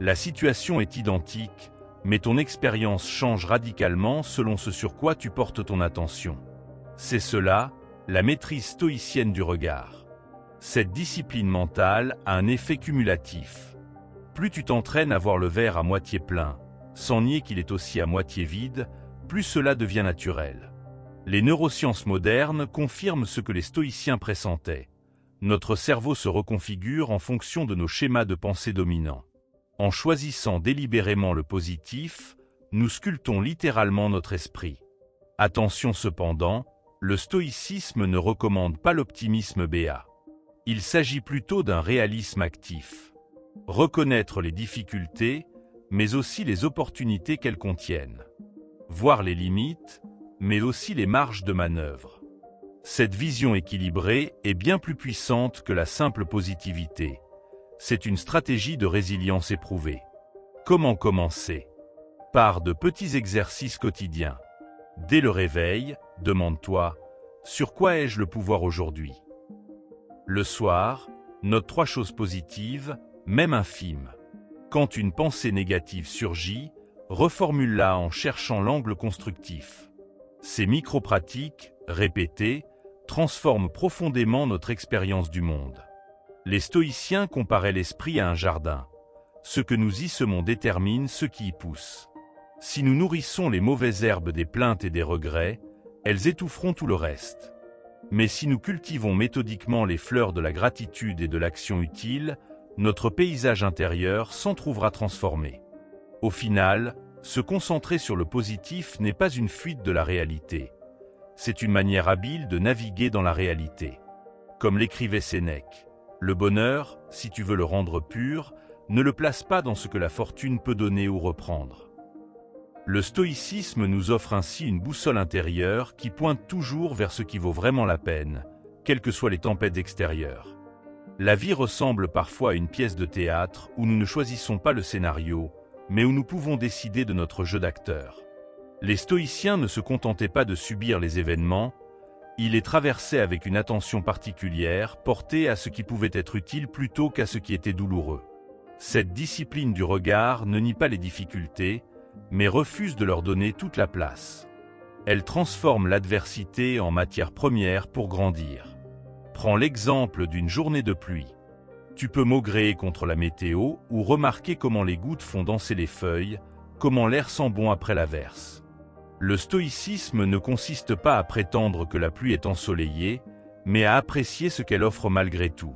La situation est identique, mais ton expérience change radicalement selon ce sur quoi tu portes ton attention. C'est cela, la maîtrise stoïcienne du regard. Cette discipline mentale a un effet cumulatif. Plus tu t'entraînes à voir le verre à moitié plein, sans nier qu'il est aussi à moitié vide, plus cela devient naturel. Les neurosciences modernes confirment ce que les stoïciens pressentaient. Notre cerveau se reconfigure en fonction de nos schémas de pensée dominants. En choisissant délibérément le positif, nous sculptons littéralement notre esprit. Attention cependant, le stoïcisme ne recommande pas l'optimisme béat. Il s'agit plutôt d'un réalisme actif. Reconnaître les difficultés, mais aussi les opportunités qu'elles contiennent. Voir les limites, mais aussi les marges de manœuvre. Cette vision équilibrée est bien plus puissante que la simple positivité. C'est une stratégie de résilience éprouvée. Comment commencer? Par de petits exercices quotidiens. Dès le réveil, demande-toi « Sur quoi ai-je le pouvoir aujourd'hui ?» Le soir, note 3 choses positives, même infimes. Quand une pensée négative surgit, reformule-la en cherchant l'angle constructif. Ces micro-pratiques, répétées, transforment profondément notre expérience du monde. Les stoïciens comparaient l'esprit à un jardin. Ce que nous y semons détermine ce qui y pousse. Si nous nourrissons les mauvaises herbes des plaintes et des regrets, elles étoufferont tout le reste. Mais si nous cultivons méthodiquement les fleurs de la gratitude et de l'action utile, notre paysage intérieur s'en trouvera transformé. Au final, se concentrer sur le positif n'est pas une fuite de la réalité. C'est une manière habile de naviguer dans la réalité. Comme l'écrivait Sénèque, le bonheur, si tu veux le rendre pur, ne le place pas dans ce que la fortune peut donner ou reprendre. Le stoïcisme nous offre ainsi une boussole intérieure qui pointe toujours vers ce qui vaut vraiment la peine, quelles que soient les tempêtes extérieures. La vie ressemble parfois à une pièce de théâtre où nous ne choisissons pas le scénario, mais où nous pouvons décider de notre jeu d'acteur. Les stoïciens ne se contentaient pas de subir les événements, ils les traversaient avec une attention particulière portée à ce qui pouvait être utile plutôt qu'à ce qui était douloureux. Cette discipline du regard ne nie pas les difficultés, mais refuse de leur donner toute la place. Elle transforme l'adversité en matière première pour grandir. Prends l'exemple d'une journée de pluie. Tu peux maugréer contre la météo ou remarquer comment les gouttes font danser les feuilles, comment l'air sent bon après l'averse. Le stoïcisme ne consiste pas à prétendre que la pluie est ensoleillée, mais à apprécier ce qu'elle offre malgré tout.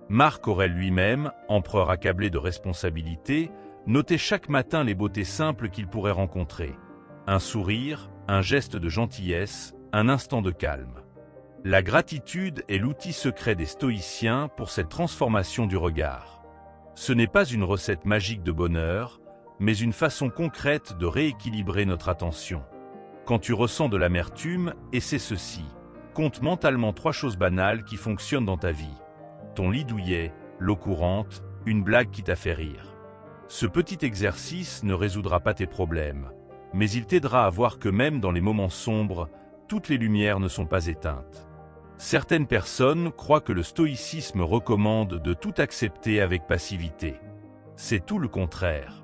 Marc Aurèle lui-même, empereur accablé de responsabilités, notait chaque matin les beautés simples qu'il pourrait rencontrer. Un sourire, un geste de gentillesse, un instant de calme. La gratitude est l'outil secret des stoïciens pour cette transformation du regard. Ce n'est pas une recette magique de bonheur, mais une façon concrète de rééquilibrer notre attention. Quand tu ressens de l'amertume, essaie ceci. Compte mentalement 3 choses banales qui fonctionnent dans ta vie. Ton lit douillet, l'eau courante, une blague qui t'a fait rire. Ce petit exercice ne résoudra pas tes problèmes, mais il t'aidera à voir que même dans les moments sombres, toutes les lumières ne sont pas éteintes. Certaines personnes croient que le stoïcisme recommande de tout accepter avec passivité. C'est tout le contraire.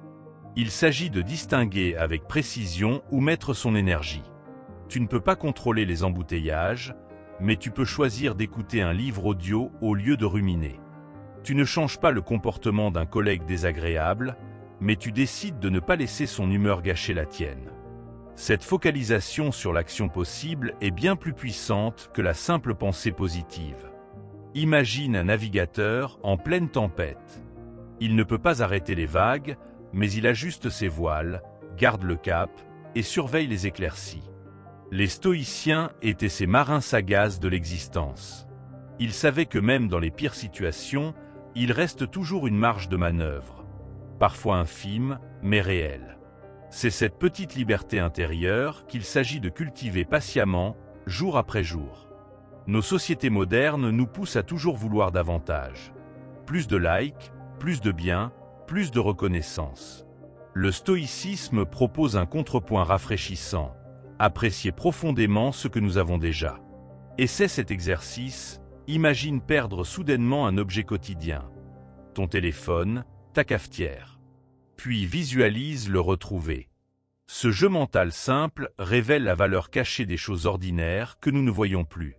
Il s'agit de distinguer avec précision où mettre son énergie. Tu ne peux pas contrôler les embouteillages, mais tu peux choisir d'écouter un livre audio au lieu de ruminer. Tu ne changes pas le comportement d'un collègue désagréable, mais tu décides de ne pas laisser son humeur gâcher la tienne. Cette focalisation sur l'action possible est bien plus puissante que la simple pensée positive. Imagine un navigateur en pleine tempête. Il ne peut pas arrêter les vagues, mais il ajuste ses voiles, garde le cap et surveille les éclaircies. Les stoïciens étaient ces marins sagaces de l'existence. Ils savaient que même dans les pires situations, il reste toujours une marge de manœuvre, parfois infime, mais réelle. C'est cette petite liberté intérieure qu'il s'agit de cultiver patiemment, jour après jour. Nos sociétés modernes nous poussent à toujours vouloir davantage. Plus de likes, plus de bien, plus de reconnaissance. Le stoïcisme propose un contrepoint rafraîchissant. Apprécier profondément ce que nous avons déjà. Essaie cet exercice, imagine perdre soudainement un objet quotidien. Ton téléphone, ta cafetière. Puis visualise le retrouver. Ce jeu mental simple révèle la valeur cachée des choses ordinaires que nous ne voyons plus.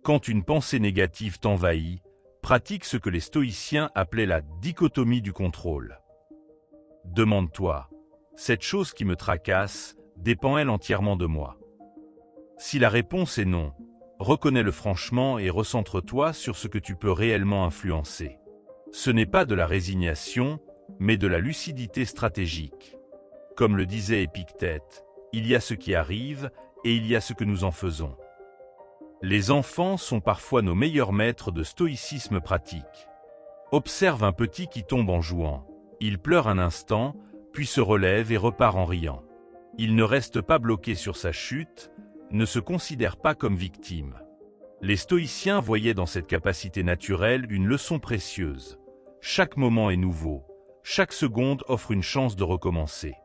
Quand une pensée négative t'envahit, pratique ce que les stoïciens appelaient la dichotomie du contrôle. Demande-toi, cette chose qui me tracasse, dépend-elle entièrement de moi? Si la réponse est non, reconnais-le franchement et recentre-toi sur ce que tu peux réellement influencer. Ce n'est pas de la résignation, mais de la lucidité stratégique. Comme le disait Épictète, il y a ce qui arrive et il y a ce que nous en faisons. Les enfants sont parfois nos meilleurs maîtres de stoïcisme pratique. Observe un petit qui tombe en jouant. Il pleure un instant, puis se relève et repart en riant. Il ne reste pas bloqué sur sa chute, ne se considère pas comme victime. Les stoïciens voyaient dans cette capacité naturelle une leçon précieuse. Chaque moment est nouveau, chaque seconde offre une chance de recommencer.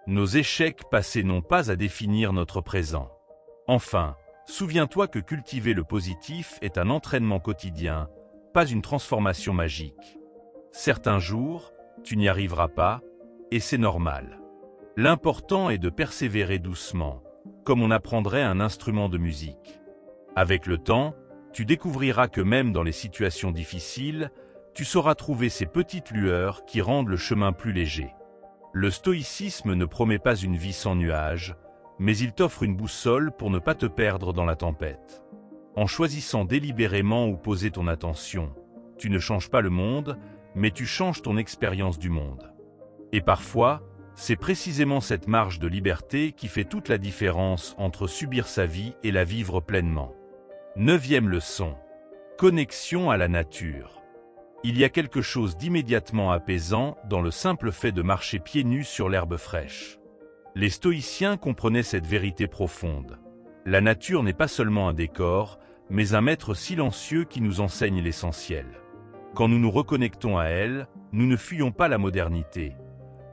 Nos échecs passés n'ont pas à définir notre présent. Enfin, souviens-toi que cultiver le positif est un entraînement quotidien, pas une transformation magique. Certains jours, tu n'y arriveras pas, et c'est normal. L'important est de persévérer doucement, comme on apprendrait un instrument de musique. Avec le temps, tu découvriras que même dans les situations difficiles, tu sauras trouver ces petites lueurs qui rendent le chemin plus léger. Le stoïcisme ne promet pas une vie sans nuages, mais il t'offre une boussole pour ne pas te perdre dans la tempête. En choisissant délibérément où poser ton attention, tu ne changes pas le monde, mais tu changes ton expérience du monde. Et parfois, c'est précisément cette marge de liberté qui fait toute la différence entre subir sa vie et la vivre pleinement. 9e leçon. Connexion à la nature. Il y a quelque chose d'immédiatement apaisant dans le simple fait de marcher pieds nus sur l'herbe fraîche. Les stoïciens comprenaient cette vérité profonde. La nature n'est pas seulement un décor, mais un maître silencieux qui nous enseigne l'essentiel. Quand nous nous reconnectons à elle, nous ne fuyons pas la modernité.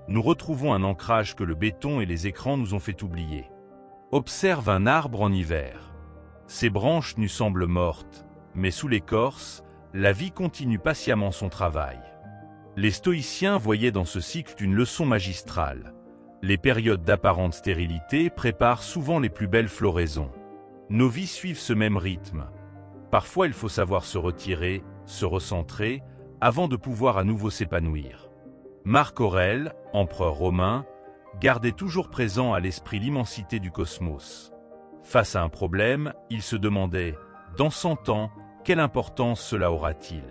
Nous retrouvons un ancrage que le béton et les écrans nous ont fait oublier. Observe un arbre en hiver. Ses branches nues semblent mortes, mais sous l'écorce, la vie continue patiemment son travail. Les stoïciens voyaient dans ce cycle une leçon magistrale. Les périodes d'apparente stérilité préparent souvent les plus belles floraisons. Nos vies suivent ce même rythme. Parfois il faut savoir se retirer, se recentrer, avant de pouvoir à nouveau s'épanouir. Marc Aurèle, empereur romain, gardait toujours présent à l'esprit l'immensité du cosmos. Face à un problème, il se demandait, dans 100 ans, quelle importance cela aura-t-il?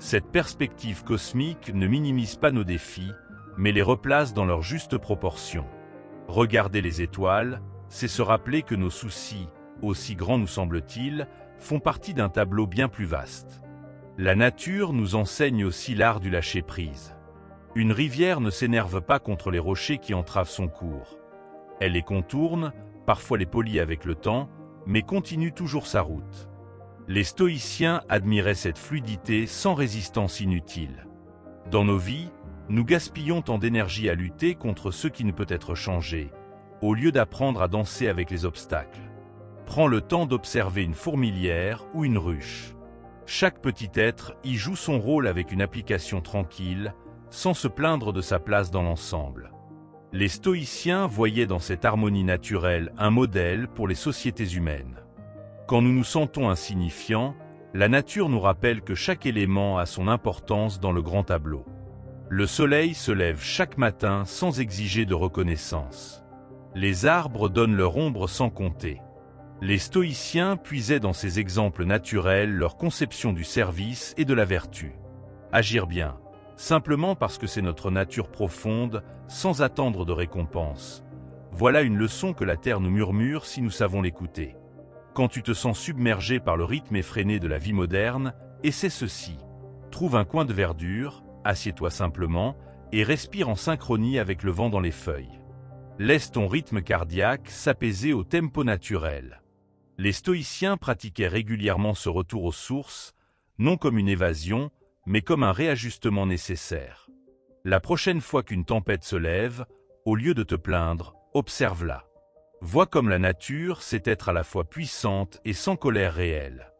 Cette perspective cosmique ne minimise pas nos défis, mais les replace dans leur juste proportion. Regarder les étoiles, c'est se rappeler que nos soucis, aussi grands nous semble-t-il, font partie d'un tableau bien plus vaste. La nature nous enseigne aussi l'art du lâcher-prise. Une rivière ne s'énerve pas contre les rochers qui entravent son cours. Elle les contourne, parfois les polit avec le temps, mais continue toujours sa route. Les stoïciens admiraient cette fluidité sans résistance inutile. Dans nos vies, nous gaspillons tant d'énergie à lutter contre ce qui ne peut être changé, au lieu d'apprendre à danser avec les obstacles. Prends le temps d'observer une fourmilière ou une ruche. Chaque petit être y joue son rôle avec une application tranquille, sans se plaindre de sa place dans l'ensemble. Les stoïciens voyaient dans cette harmonie naturelle un modèle pour les sociétés humaines. Quand nous nous sentons insignifiants, la nature nous rappelle que chaque élément a son importance dans le grand tableau. Le soleil se lève chaque matin sans exiger de reconnaissance. Les arbres donnent leur ombre sans compter. Les stoïciens puisaient dans ces exemples naturels leur conception du service et de la vertu. Agir bien, simplement parce que c'est notre nature profonde, sans attendre de récompense. Voilà une leçon que la terre nous murmure si nous savons l'écouter. Quand tu te sens submergé par le rythme effréné de la vie moderne, essaie ceci. Trouve un coin de verdure, assieds-toi simplement et respire en synchronie avec le vent dans les feuilles. Laisse ton rythme cardiaque s'apaiser au tempo naturel. Les stoïciens pratiquaient régulièrement ce retour aux sources, non comme une évasion, mais comme un réajustement nécessaire. La prochaine fois qu'une tempête se lève, au lieu de te plaindre, observe-la. Vois comme la nature sait être à la fois puissante et sans colère réelle.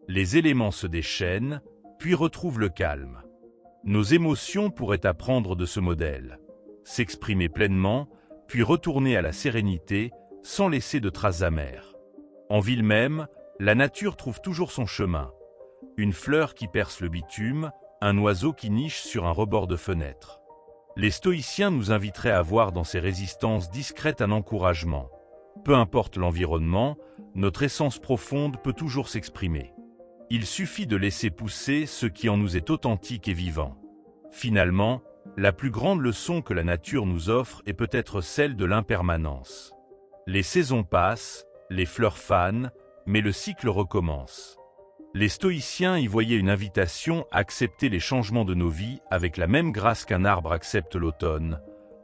Les éléments se déchaînent, puis retrouvent le calme. Nos émotions pourraient apprendre de ce modèle. S'exprimer pleinement, puis retourner à la sérénité, sans laisser de traces amères. En ville même, la nature trouve toujours son chemin. Une fleur qui perce le bitume, un oiseau qui niche sur un rebord de fenêtre. Les stoïciens nous inviteraient à voir dans ces résistances discrètes un encouragement. Peu importe l'environnement, notre essence profonde peut toujours s'exprimer. Il suffit de laisser pousser ce qui en nous est authentique et vivant. Finalement, la plus grande leçon que la nature nous offre est peut-être celle de l'impermanence. Les saisons passent, les fleurs fanent, mais le cycle recommence. Les stoïciens y voyaient une invitation à accepter les changements de nos vies avec la même grâce qu'un arbre accepte l'automne,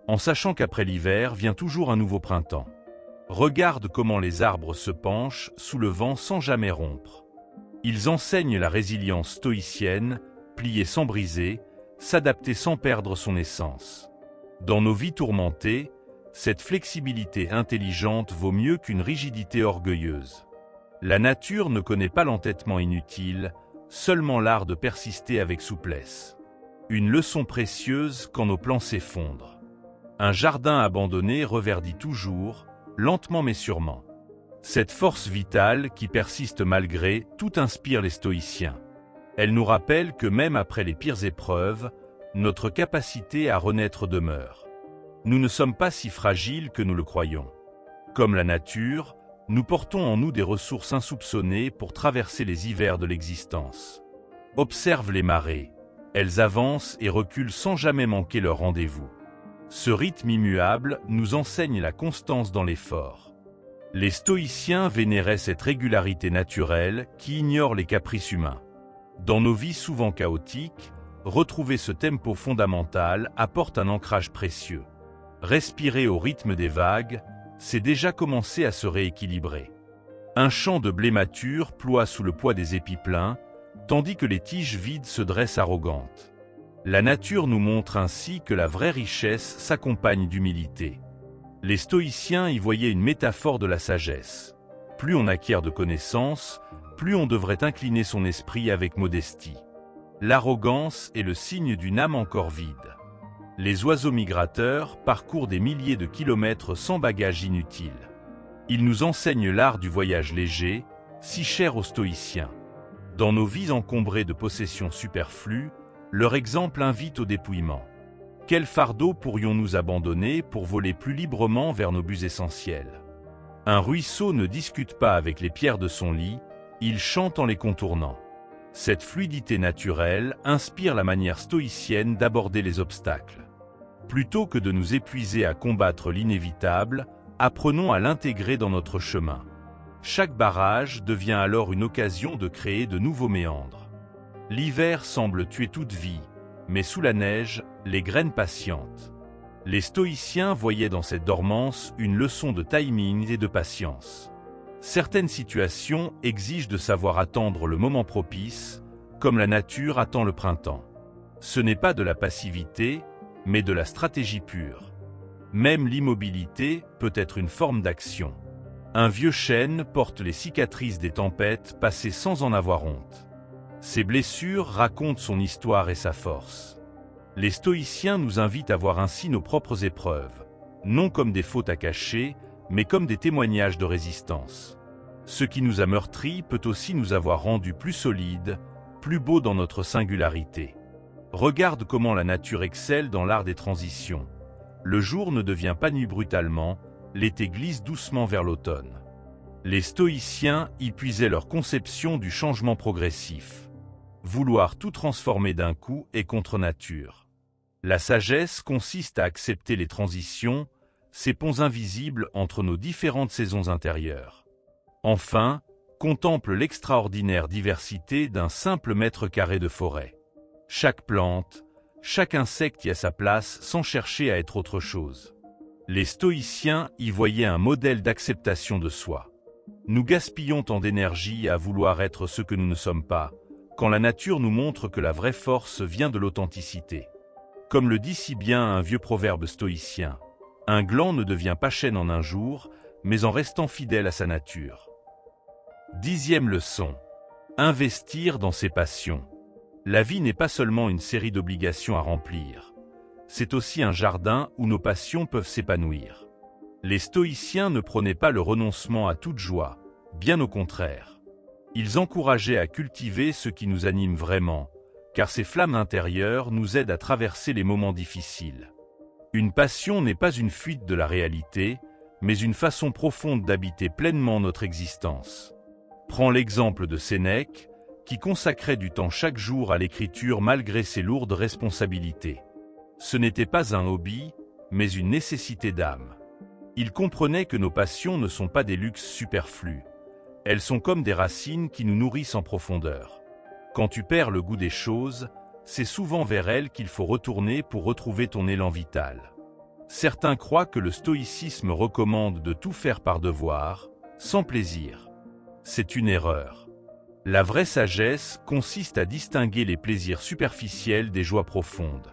en sachant qu'après l'hiver vient toujours un nouveau printemps. Regarde comment les arbres se penchent sous le vent sans jamais rompre. Ils enseignent la résilience stoïcienne, plier sans briser, s'adapter sans perdre son essence. Dans nos vies tourmentées, cette flexibilité intelligente vaut mieux qu'une rigidité orgueilleuse. La nature ne connaît pas l'entêtement inutile, seulement l'art de persister avec souplesse. Une leçon précieuse quand nos plans s'effondrent. Un jardin abandonné reverdit toujours, lentement mais sûrement. Cette force vitale qui persiste malgré tout inspire les stoïciens. Elle nous rappelle que même après les pires épreuves, notre capacité à renaître demeure. Nous ne sommes pas si fragiles que nous le croyons. Comme la nature, nous portons en nous des ressources insoupçonnées pour traverser les hivers de l'existence. Observe les marées. Elles avancent et reculent sans jamais manquer leur rendez-vous. Ce rythme immuable nous enseigne la constance dans l'effort. Les stoïciens vénéraient cette régularité naturelle qui ignore les caprices humains. Dans nos vies souvent chaotiques, retrouver ce tempo fondamental apporte un ancrage précieux. Respirer au rythme des vagues, c'est déjà commencer à se rééquilibrer. Un champ de blé mature ploie sous le poids des épis pleins, tandis que les tiges vides se dressent arrogantes. La nature nous montre ainsi que la vraie richesse s'accompagne d'humilité. Les stoïciens y voyaient une métaphore de la sagesse. Plus on acquiert de connaissances, plus on devrait incliner son esprit avec modestie. L'arrogance est le signe d'une âme encore vide. Les oiseaux migrateurs parcourent des milliers de kilomètres sans bagages inutiles. Ils nous enseignent l'art du voyage léger, si cher aux stoïciens. Dans nos vies encombrées de possessions superflues, leur exemple invite au dépouillement. Quel fardeau pourrions-nous abandonner pour voler plus librement vers nos buts essentiels? Un ruisseau ne discute pas avec les pierres de son lit, il chante en les contournant. Cette fluidité naturelle inspire la manière stoïcienne d'aborder les obstacles. Plutôt que de nous épuiser à combattre l'inévitable, apprenons à l'intégrer dans notre chemin. Chaque barrage devient alors une occasion de créer de nouveaux méandres. L'hiver semble tuer toute vie, mais sous la neige, les graines patientent. Les stoïciens voyaient dans cette dormance une leçon de timing et de patience. Certaines situations exigent de savoir attendre le moment propice, comme la nature attend le printemps. Ce n'est pas de la passivité, mais de la stratégie pure. Même l'immobilité peut être une forme d'action. Un vieux chêne porte les cicatrices des tempêtes passées sans en avoir honte. Ses blessures racontent son histoire et sa force. Les stoïciens nous invitent à voir ainsi nos propres épreuves, non comme des fautes à cacher, mais comme des témoignages de résistance. Ce qui nous a meurtris peut aussi nous avoir rendus plus solides, plus beaux dans notre singularité. Regarde comment la nature excelle dans l'art des transitions. Le jour ne devient pas nuit brutalement, l'été glisse doucement vers l'automne. Les stoïciens y puisaient leur conception du changement progressif. Vouloir tout transformer d'un coup est contre nature. La sagesse consiste à accepter les transitions, ces ponts invisibles entre nos différentes saisons intérieures. Enfin, contemple l'extraordinaire diversité d'un simple mètre carré de forêt. Chaque plante, chaque insecte y a sa place sans chercher à être autre chose. Les stoïciens y voyaient un modèle d'acceptation de soi. Nous gaspillons tant d'énergie à vouloir être ce que nous ne sommes pas, quand la nature nous montre que la vraie force vient de l'authenticité. Comme le dit si bien un vieux proverbe stoïcien, un gland ne devient pas chêne en un jour, mais en restant fidèle à sa nature. 10e leçon. Investir dans ses passions. La vie n'est pas seulement une série d'obligations à remplir. C'est aussi un jardin où nos passions peuvent s'épanouir. Les stoïciens ne prônaient pas le renoncement à toute joie, bien au contraire. Ils encourageaient à cultiver ce qui nous anime vraiment, car ces flammes intérieures nous aident à traverser les moments difficiles. Une passion n'est pas une fuite de la réalité, mais une façon profonde d'habiter pleinement notre existence. Prends l'exemple de Sénèque, qui consacrait du temps chaque jour à l'écriture malgré ses lourdes responsabilités. Ce n'était pas un hobby, mais une nécessité d'âme. Il comprenait que nos passions ne sont pas des luxes superflus. Elles sont comme des racines qui nous nourrissent en profondeur. Quand tu perds le goût des choses, c'est souvent vers elles qu'il faut retourner pour retrouver ton élan vital. Certains croient que le stoïcisme recommande de tout faire par devoir, sans plaisir. C'est une erreur. La vraie sagesse consiste à distinguer les plaisirs superficiels des joies profondes.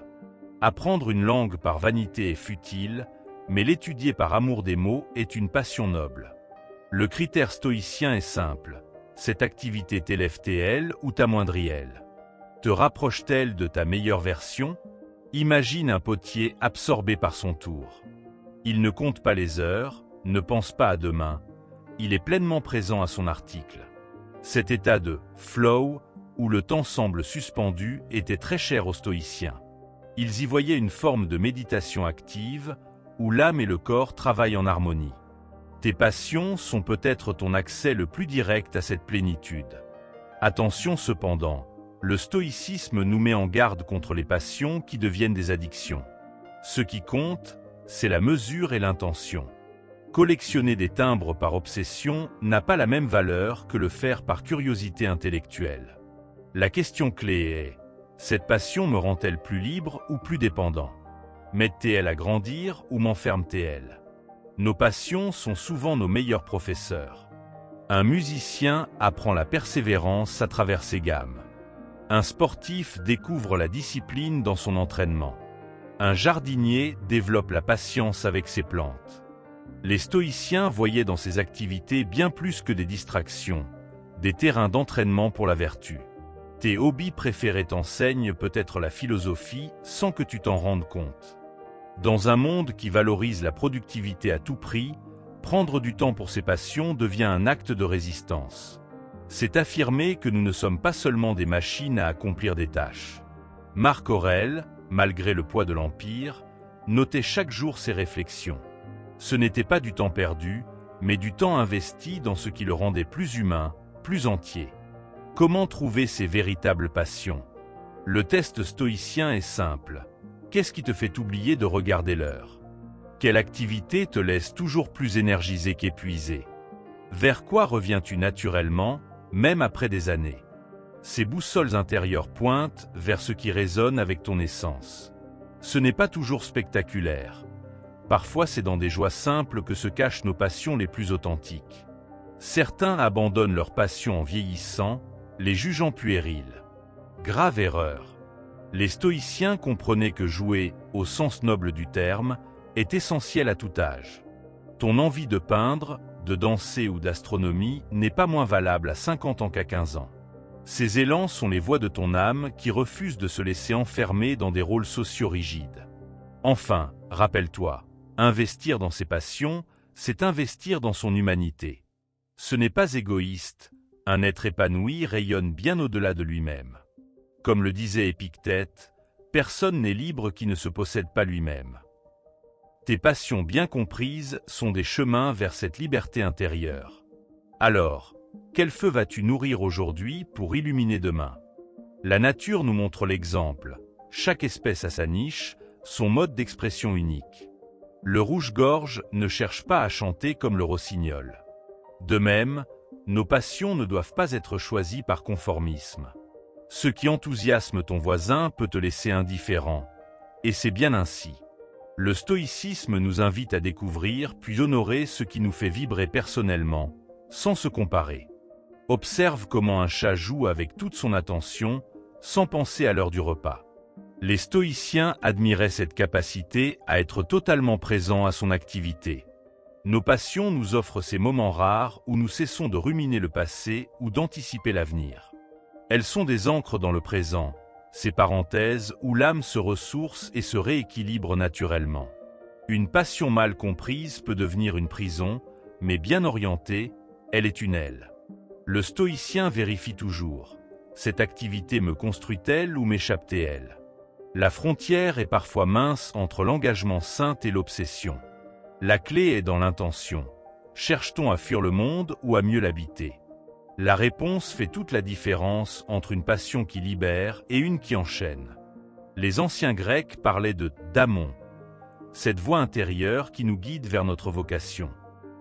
Apprendre une langue par vanité est futile, mais l'étudier par amour des mots est une passion noble. Le critère stoïcien est simple. Cette activité t'élève-t-elle ou t'amoindrit-elle? Te rapproche-t-elle de ta meilleure version? Imagine un potier absorbé par son tour. Il ne compte pas les heures, ne pense pas à demain. Il est pleinement présent à son article. Cet état de « flow » où le temps semble suspendu était très cher aux stoïciens. Ils y voyaient une forme de méditation active où l'âme et le corps travaillent en harmonie. Tes passions sont peut-être ton accès le plus direct à cette plénitude. Attention cependant, le stoïcisme nous met en garde contre les passions qui deviennent des addictions. Ce qui compte, c'est la mesure et l'intention. Collectionner des timbres par obsession n'a pas la même valeur que le faire par curiosité intellectuelle. La question clé est, cette passion me rend-elle plus libre ou plus dépendant? M'aide-t-elle à grandir ou m'enferme-t-elle? Nos passions sont souvent nos meilleurs professeurs. Un musicien apprend la persévérance à travers ses gammes. Un sportif découvre la discipline dans son entraînement. Un jardinier développe la patience avec ses plantes. Les stoïciens voyaient dans ces activités bien plus que des distractions, des terrains d'entraînement pour la vertu. Tes hobbies préférés t'enseignent peut-être la philosophie sans que tu t'en rendes compte. Dans un monde qui valorise la productivité à tout prix, prendre du temps pour ses passions devient un acte de résistance. C'est affirmer que nous ne sommes pas seulement des machines à accomplir des tâches. Marc Aurèle, malgré le poids de l'Empire, notait chaque jour ses réflexions. Ce n'était pas du temps perdu, mais du temps investi dans ce qui le rendait plus humain, plus entier. Comment trouver ses véritables passions? Le test stoïcien est simple. Qu'est-ce qui te fait oublier de regarder l'heure? Quelle activité te laisse toujours plus énergisé qu'épuisé? Vers quoi reviens-tu naturellement, même après des années? Ces boussoles intérieures pointent vers ce qui résonne avec ton essence. Ce n'est pas toujours spectaculaire. Parfois c'est dans des joies simples que se cachent nos passions les plus authentiques. Certains abandonnent leurs passions en vieillissant, les jugeant puériles. Grave erreur. Les stoïciens comprenaient que jouer, au sens noble du terme, est essentiel à tout âge. Ton envie de peindre, de danser ou d'astronomie n'est pas moins valable à 50 ans qu'à 15 ans. Ces élans sont les voix de ton âme qui refusent de se laisser enfermer dans des rôles sociaux rigides. Enfin, rappelle-toi, investir dans ses passions, c'est investir dans son humanité. Ce n'est pas égoïste, un être épanoui rayonne bien au-delà de lui-même. Comme le disait Épictète, personne n'est libre qui ne se possède pas lui-même. Tes passions bien comprises sont des chemins vers cette liberté intérieure. Alors, quel feu vas-tu nourrir aujourd'hui pour illuminer demain? La nature nous montre l'exemple. Chaque espèce a sa niche, son mode d'expression unique. Le rouge-gorge ne cherche pas à chanter comme le rossignol. De même, nos passions ne doivent pas être choisies par conformisme. Ce qui enthousiasme ton voisin peut te laisser indifférent. Et c'est bien ainsi. Le stoïcisme nous invite à découvrir puis honorer ce qui nous fait vibrer personnellement, sans se comparer. Observe comment un chat joue avec toute son attention, sans penser à l'heure du repas. Les stoïciens admiraient cette capacité à être totalement présents à son activité. Nos passions nous offrent ces moments rares où nous cessons de ruminer le passé ou d'anticiper l'avenir. Elles sont des ancres dans le présent, ces parenthèses où l'âme se ressource et se rééquilibre naturellement. Une passion mal comprise peut devenir une prison, mais bien orientée, elle est une aile. Le stoïcien vérifie toujours. Cette activité me construit-elle ou m'échappe-t-elle? La frontière est parfois mince entre l'engagement saint et l'obsession. La clé est dans l'intention. Cherche-t-on à fuir le monde ou à mieux l'habiter? La réponse fait toute la différence entre une passion qui libère et une qui enchaîne. Les anciens Grecs parlaient de « damon », cette voix intérieure qui nous guide vers notre vocation.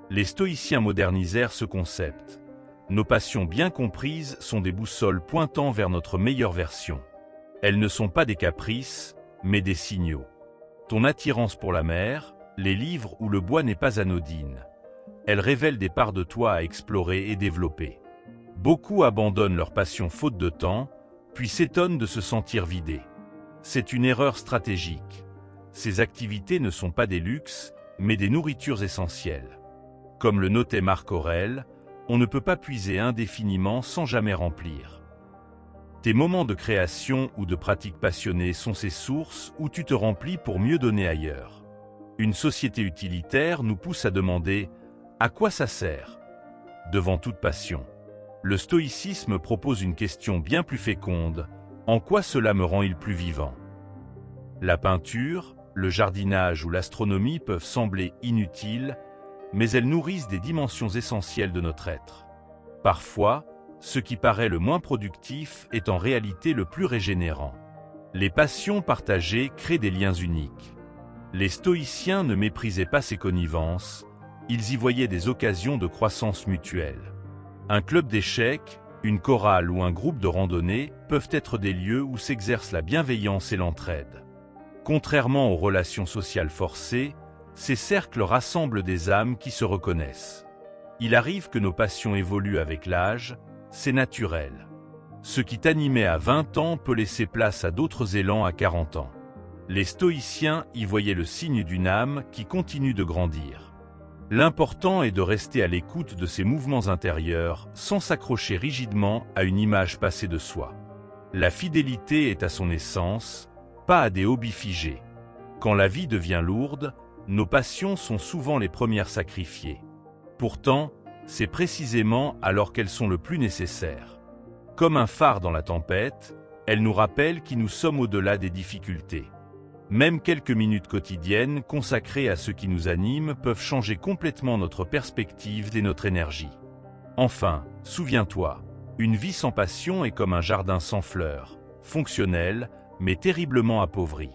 Les stoïciens modernisèrent ce concept. Nos passions bien comprises sont des boussoles pointant vers notre meilleure version. Elles ne sont pas des caprices, mais des signaux. Ton attirance pour la mer, les livres ou le bois n'est pas anodine. Elle révèle des parts de toi à explorer et développer. Beaucoup abandonnent leur passion faute de temps, puis s'étonnent de se sentir vidés. C'est une erreur stratégique. Ces activités ne sont pas des luxes, mais des nourritures essentielles. Comme le notait Marc Aurèle, on ne peut pas puiser indéfiniment sans jamais remplir. Tes moments de création ou de pratique passionnée sont ces sources où tu te remplis pour mieux donner ailleurs. Une société utilitaire nous pousse à demander « à quoi ça sert ?» devant toute passion. Le stoïcisme propose une question bien plus féconde. En quoi cela me rend-il plus vivant? La peinture, le jardinage ou l'astronomie peuvent sembler inutiles, mais elles nourrissent des dimensions essentielles de notre être. Parfois, ce qui paraît le moins productif est en réalité le plus régénérant. Les passions partagées créent des liens uniques. Les stoïciens ne méprisaient pas ces connivences, ils y voyaient des occasions de croissance mutuelle. Un club d'échecs, une chorale ou un groupe de randonnée peuvent être des lieux où s'exerce la bienveillance et l'entraide. Contrairement aux relations sociales forcées, ces cercles rassemblent des âmes qui se reconnaissent. Il arrive que nos passions évoluent avec l'âge, c'est naturel. Ce qui t'animait à 20 ans peut laisser place à d'autres élans à 40 ans. Les stoïciens y voyaient le signe d'une âme qui continue de grandir. L'important est de rester à l'écoute de ces mouvements intérieurs sans s'accrocher rigidement à une image passée de soi. La fidélité est à son essence, pas à des hobbies figés. Quand la vie devient lourde, nos passions sont souvent les premières sacrifiées. Pourtant, c'est précisément alors qu'elles sont le plus nécessaires. Comme un phare dans la tempête, elles nous rappellent qui nous sommes au-delà des difficultés. Même quelques minutes quotidiennes consacrées à ce qui nous anime peuvent changer complètement notre perspective et notre énergie. Enfin, souviens-toi, une vie sans passion est comme un jardin sans fleurs, fonctionnel, mais terriblement appauvri.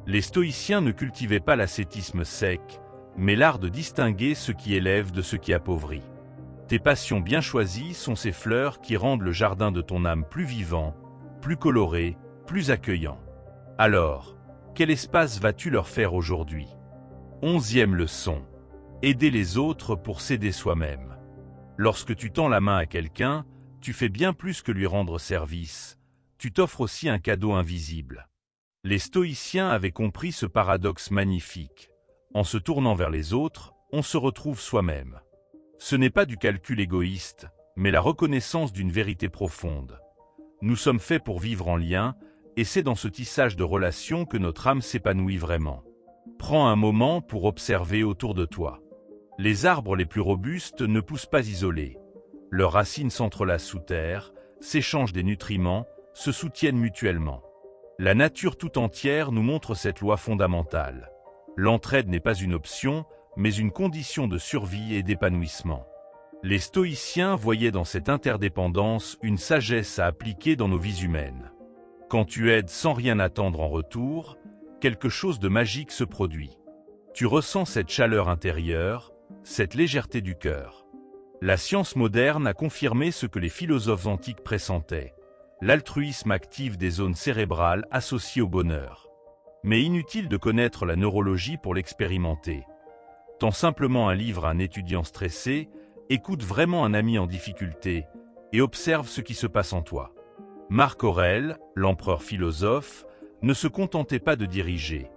Les stoïciens ne cultivaient pas l'ascétisme sec, mais l'art de distinguer ce qui élève de ce qui appauvrit. Tes passions bien choisies sont ces fleurs qui rendent le jardin de ton âme plus vivant, plus coloré, plus accueillant. Alors, quel espace vas-tu leur faire aujourd'hui? 11e leçon. Aider les autres pour s'aider soi-même. Lorsque tu tends la main à quelqu'un, tu fais bien plus que lui rendre service. Tu t'offres aussi un cadeau invisible. Les stoïciens avaient compris ce paradoxe magnifique. En se tournant vers les autres, on se retrouve soi-même. Ce n'est pas du calcul égoïste, mais la reconnaissance d'une vérité profonde. Nous sommes faits pour vivre en lien, et c'est dans ce tissage de relations que notre âme s'épanouit vraiment. Prends un moment pour observer autour de toi. Les arbres les plus robustes ne poussent pas isolés. Leurs racines s'entrelacent sous terre, s'échangent des nutriments, se soutiennent mutuellement. La nature tout entière nous montre cette loi fondamentale. L'entraide n'est pas une option, mais une condition de survie et d'épanouissement. Les stoïciens voyaient dans cette interdépendance une sagesse à appliquer dans nos vies humaines. Quand tu aides sans rien attendre en retour, quelque chose de magique se produit. Tu ressens cette chaleur intérieure, cette légèreté du cœur. La science moderne a confirmé ce que les philosophes antiques pressentaient. L'altruisme active des zones cérébrales associées au bonheur. Mais inutile de connaître la neurologie pour l'expérimenter. Tends simplement un livre à un étudiant stressé, écoute vraiment un ami en difficulté et observe ce qui se passe en toi. Marc Aurèle, l'empereur philosophe, ne se contentait pas de diriger.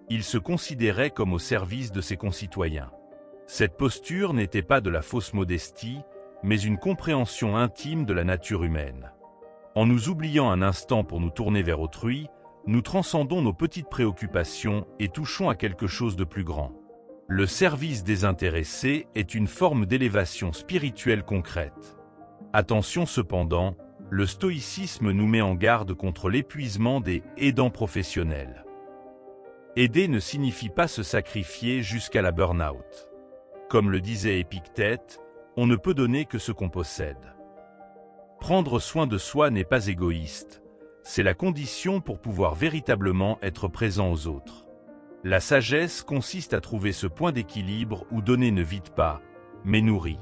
Il se considérait comme au service de ses concitoyens. Cette posture n'était pas de la fausse modestie, mais une compréhension intime de la nature humaine. En nous oubliant un instant pour nous tourner vers autrui, nous transcendons nos petites préoccupations et touchons à quelque chose de plus grand. Le service désintéressé est une forme d'élévation spirituelle concrète. Attention cependant, le stoïcisme nous met en garde contre l'épuisement des aidants professionnels. Aider ne signifie pas se sacrifier jusqu'à la burn-out. Comme le disait Épictète, on ne peut donner que ce qu'on possède. Prendre soin de soi n'est pas égoïste, c'est la condition pour pouvoir véritablement être présent aux autres. La sagesse consiste à trouver ce point d'équilibre où donner ne vide pas, mais nourrit.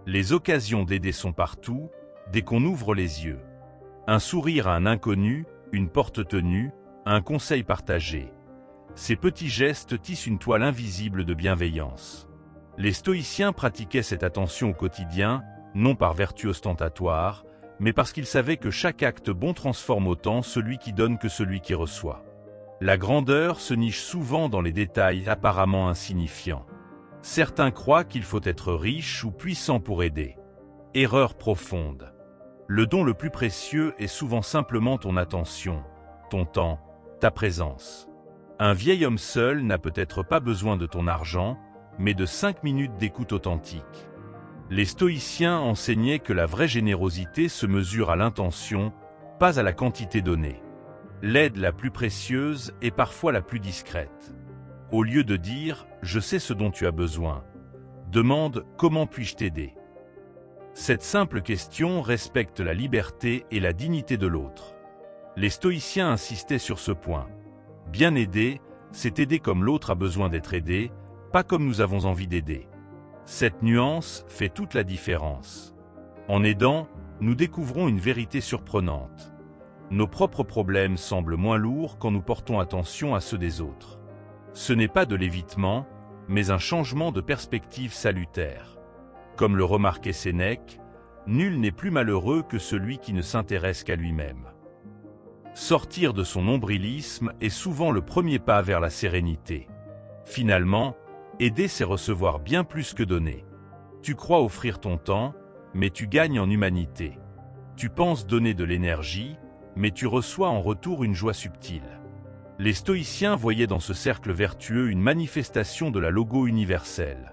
Les occasions d'aider sont partout, dès qu'on ouvre les yeux. Un sourire à un inconnu, une porte tenue, un conseil partagé. Ces petits gestes tissent une toile invisible de bienveillance. Les stoïciens pratiquaient cette attention au quotidien, non par vertu ostentatoire, mais parce qu'ils savaient que chaque acte bon transforme autant celui qui donne que celui qui reçoit. La grandeur se niche souvent dans les détails apparemment insignifiants. Certains croient qu'il faut être riche ou puissant pour aider. Erreur profonde. Le don le plus précieux est souvent simplement ton attention, ton temps, ta présence. Un vieil homme seul n'a peut-être pas besoin de ton argent, mais de 5 minutes d'écoute authentique. Les stoïciens enseignaient que la vraie générosité se mesure à l'intention, pas à la quantité donnée. L'aide la plus précieuse est parfois la plus discrète. Au lieu de dire « je sais ce dont tu as besoin », demande « comment puis-je t'aider ». Cette simple question respecte la liberté et la dignité de l'autre. Les stoïciens insistaient sur ce point. Bien aider, c'est aider comme l'autre a besoin d'être aidé, pas comme nous avons envie d'aider. Cette nuance fait toute la différence. En aidant, nous découvrons une vérité surprenante. Nos propres problèmes semblent moins lourds quand nous portons attention à ceux des autres. Ce n'est pas de l'évitement, mais un changement de perspective salutaire. Comme le remarquait Sénèque, nul n'est plus malheureux que celui qui ne s'intéresse qu'à lui-même. Sortir de son nombrilisme est souvent le premier pas vers la sérénité. Finalement, aider c'est recevoir bien plus que donner. Tu crois offrir ton temps, mais tu gagnes en humanité. Tu penses donner de l'énergie, mais tu reçois en retour une joie subtile. Les stoïciens voyaient dans ce cercle vertueux une manifestation de la logo universelle.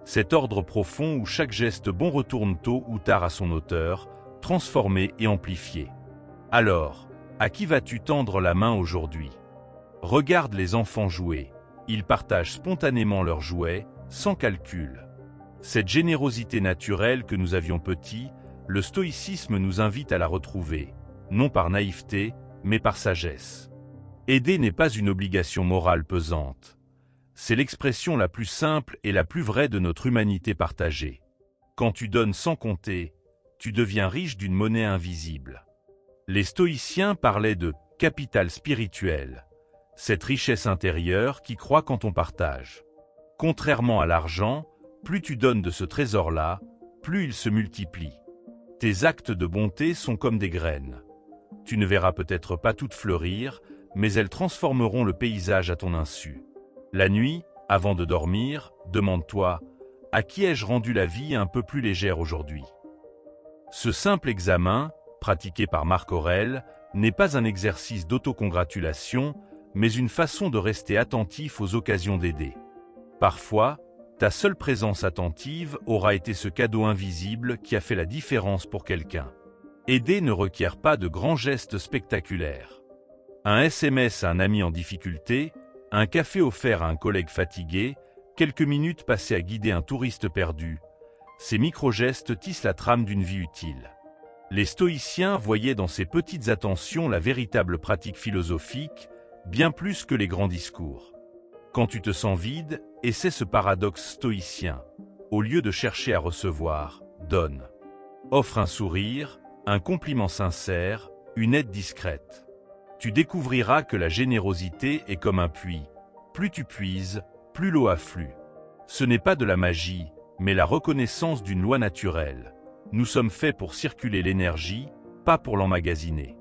Cet ordre profond où chaque geste bon retourne tôt ou tard à son auteur, transformé et amplifié. Alors, à qui vas-tu tendre la main aujourd'hui? Regarde les enfants jouer. Ils partagent spontanément leurs jouets, sans calcul. Cette générosité naturelle que nous avions petit, le stoïcisme nous invite à la retrouver, non par naïveté, mais par sagesse. Aider n'est pas une obligation morale pesante. C'est l'expression la plus simple et la plus vraie de notre humanité partagée. Quand tu donnes sans compter, tu deviens riche d'une monnaie invisible. Les stoïciens parlaient de capital spirituel, cette richesse intérieure qui croît quand on partage. Contrairement à l'argent, plus tu donnes de ce trésor-là, plus il se multiplie. Tes actes de bonté sont comme des graines. Tu ne verras peut-être pas toutes fleurir, mais elles transformeront le paysage à ton insu. La nuit, avant de dormir, demande-toi « À qui ai-je rendu la vie un peu plus légère aujourd'hui ?» Ce simple examen, pratiqué par Marc Aurèle, n'est pas un exercice d'autocongratulation, mais une façon de rester attentif aux occasions d'aider. Parfois, ta seule présence attentive aura été ce cadeau invisible qui a fait la différence pour quelqu'un. Aider ne requiert pas de grands gestes spectaculaires. Un SMS à un ami en difficulté, un café offert à un collègue fatigué, quelques minutes passées à guider un touriste perdu, ces micro-gestes tissent la trame d'une vie utile. Les stoïciens voyaient dans ces petites attentions la véritable pratique philosophique, bien plus que les grands discours. Quand tu te sens vide, essaie ce paradoxe stoïcien. Au lieu de chercher à recevoir, donne. Offre un sourire, un compliment sincère, une aide discrète. Tu découvriras que la générosité est comme un puits. Plus tu puises, plus l'eau afflue. Ce n'est pas de la magie, mais la reconnaissance d'une loi naturelle. Nous sommes faits pour circuler l'énergie, pas pour l'emmagasiner.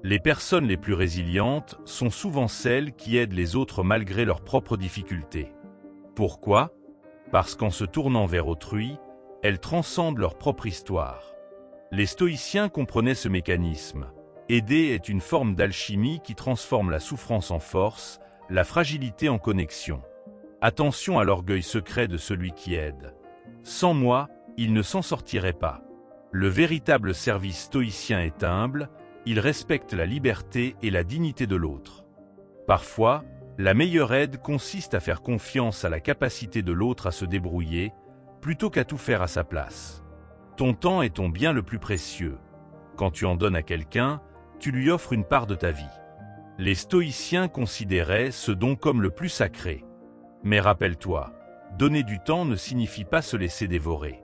Les personnes les plus résilientes sont souvent celles qui aident les autres malgré leurs propres difficultés. Pourquoi ? Parce qu'en se tournant vers autrui, elles transcendent leur propre histoire. Les stoïciens comprenaient ce mécanisme. Aider est une forme d'alchimie qui transforme la souffrance en force, la fragilité en connexion. Attention à l'orgueil secret de celui qui aide. Sans moi, il ne s'en sortirait pas. Le véritable service stoïcien est humble, il respecte la liberté et la dignité de l'autre. Parfois, la meilleure aide consiste à faire confiance à la capacité de l'autre à se débrouiller, plutôt qu'à tout faire à sa place. Ton temps est ton bien le plus précieux. Quand tu en donnes à quelqu'un, tu lui offres une part de ta vie. Les stoïciens considéraient ce don comme le plus sacré. Mais rappelle-toi, donner du temps ne signifie pas se laisser dévorer.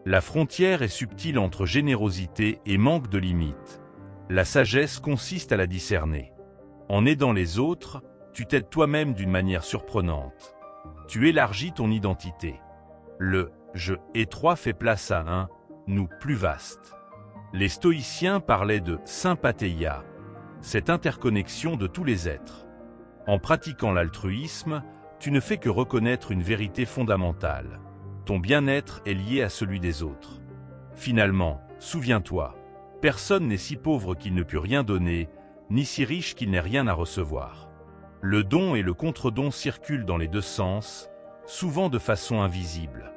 La frontière est subtile entre générosité et manque de limites. La sagesse consiste à la discerner. En aidant les autres, tu t'aides toi-même d'une manière surprenante. Tu élargis ton identité. Le « je » étroit fait place à un « nous » plus vaste. Les stoïciens parlaient de sympatheia, cette interconnexion de tous les êtres. En pratiquant l'altruisme, tu ne fais que reconnaître une vérité fondamentale. Ton bien-être est lié à celui des autres. Finalement, souviens-toi, personne n'est si pauvre qu'il ne peut rien donner, ni si riche qu'il n'ait rien à recevoir. Le don et le contre-don circulent dans les deux sens, souvent de façon invisible.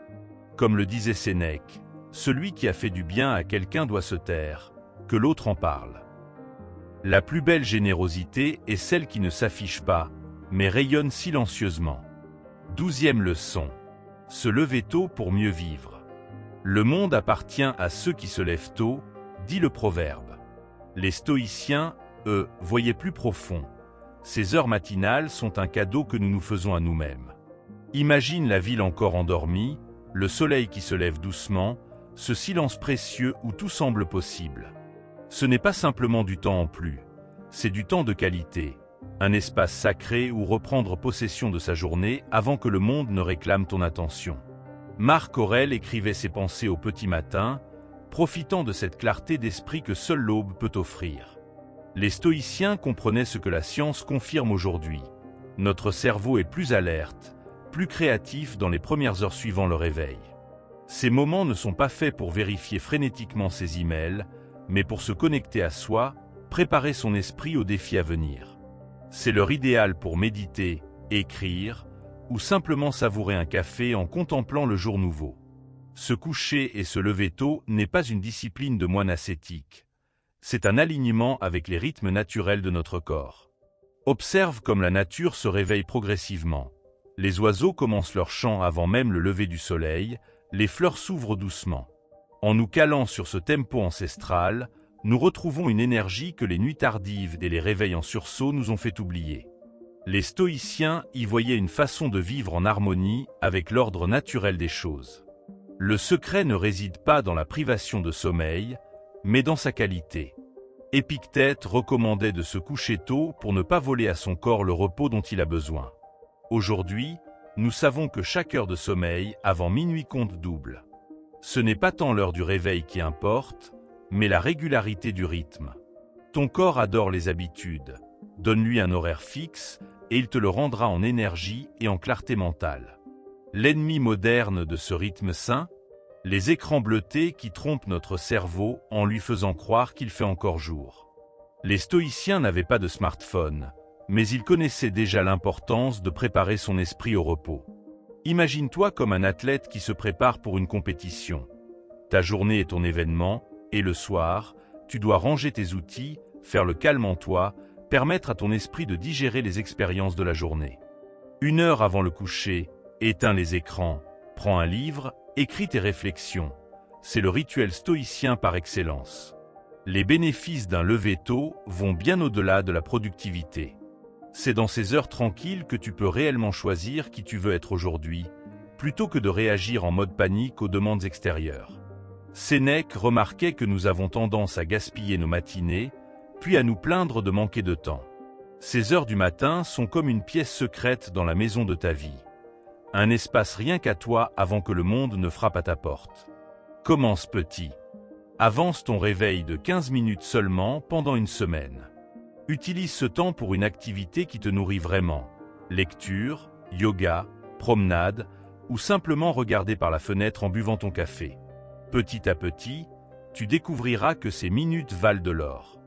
Comme le disait Sénèque, celui qui a fait du bien à quelqu'un doit se taire, que l'autre en parle. La plus belle générosité est celle qui ne s'affiche pas, mais rayonne silencieusement. 12e leçon. Se lever tôt pour mieux vivre. Le monde appartient à ceux qui se lèvent tôt, dit le proverbe. Les stoïciens, eux, voyaient plus profond. Ces heures matinales sont un cadeau que nous nous faisons à nous-mêmes. Imagine la ville encore endormie, le soleil qui se lève doucement, ce silence précieux où tout semble possible. Ce n'est pas simplement du temps en plus, c'est du temps de qualité, un espace sacré où reprendre possession de sa journée avant que le monde ne réclame ton attention. Marc Aurèle écrivait ses pensées au petit matin, profitant de cette clarté d'esprit que seule l'aube peut offrir. Les stoïciens comprenaient ce que la science confirme aujourd'hui. Notre cerveau est plus alerte, plus créatif dans les premières heures suivant le réveil. Ces moments ne sont pas faits pour vérifier frénétiquement ses emails, mais pour se connecter à soi, préparer son esprit aux défis à venir. C'est leur idéal pour méditer, écrire, ou simplement savourer un café en contemplant le jour nouveau. Se coucher et se lever tôt n'est pas une discipline de moine ascétique. C'est un alignement avec les rythmes naturels de notre corps. Observe comme la nature se réveille progressivement. Les oiseaux commencent leur chant avant même le lever du soleil, les fleurs s'ouvrent doucement. En nous calant sur ce tempo ancestral, nous retrouvons une énergie que les nuits tardives et les réveils en sursaut nous ont fait oublier. Les stoïciens y voyaient une façon de vivre en harmonie avec l'ordre naturel des choses. Le secret ne réside pas dans la privation de sommeil, mais dans sa qualité. Épictète recommandait de se coucher tôt pour ne pas voler à son corps le repos dont il a besoin. Aujourd'hui, nous savons que chaque heure de sommeil avant minuit compte double. Ce n'est pas tant l'heure du réveil qui importe, mais la régularité du rythme. Ton corps adore les habitudes. Donne-lui un horaire fixe et il te le rendra en énergie et en clarté mentale. L'ennemi moderne de ce rythme sain, les écrans bleutés qui trompent notre cerveau en lui faisant croire qu'il fait encore jour. Les stoïciens n'avaient pas de smartphone, mais ils connaissaient déjà l'importance de préparer son esprit au repos. Imagine-toi comme un athlète qui se prépare pour une compétition. Ta journée est ton événement, et le soir, tu dois ranger tes outils, faire le calme en toi, permettre à ton esprit de digérer les expériences de la journée. 1 heure avant le coucher, éteins les écrans, prends un livre, écris tes réflexions. C'est le rituel stoïcien par excellence. Les bénéfices d'un lever tôt vont bien au-delà de la productivité. C'est dans ces heures tranquilles que tu peux réellement choisir qui tu veux être aujourd'hui, plutôt que de réagir en mode panique aux demandes extérieures. Sénèque remarquait que nous avons tendance à gaspiller nos matinées, puis à nous plaindre de manquer de temps. Ces heures du matin sont comme une pièce secrète dans la maison de ta vie. Un espace rien qu'à toi avant que le monde ne frappe à ta porte. Commence petit. Avance ton réveil de 15 minutes seulement pendant une semaine. Utilise ce temps pour une activité qui te nourrit vraiment. Lecture, yoga, promenade ou simplement regarder par la fenêtre en buvant ton café. Petit à petit, tu découvriras que ces minutes valent de l'or.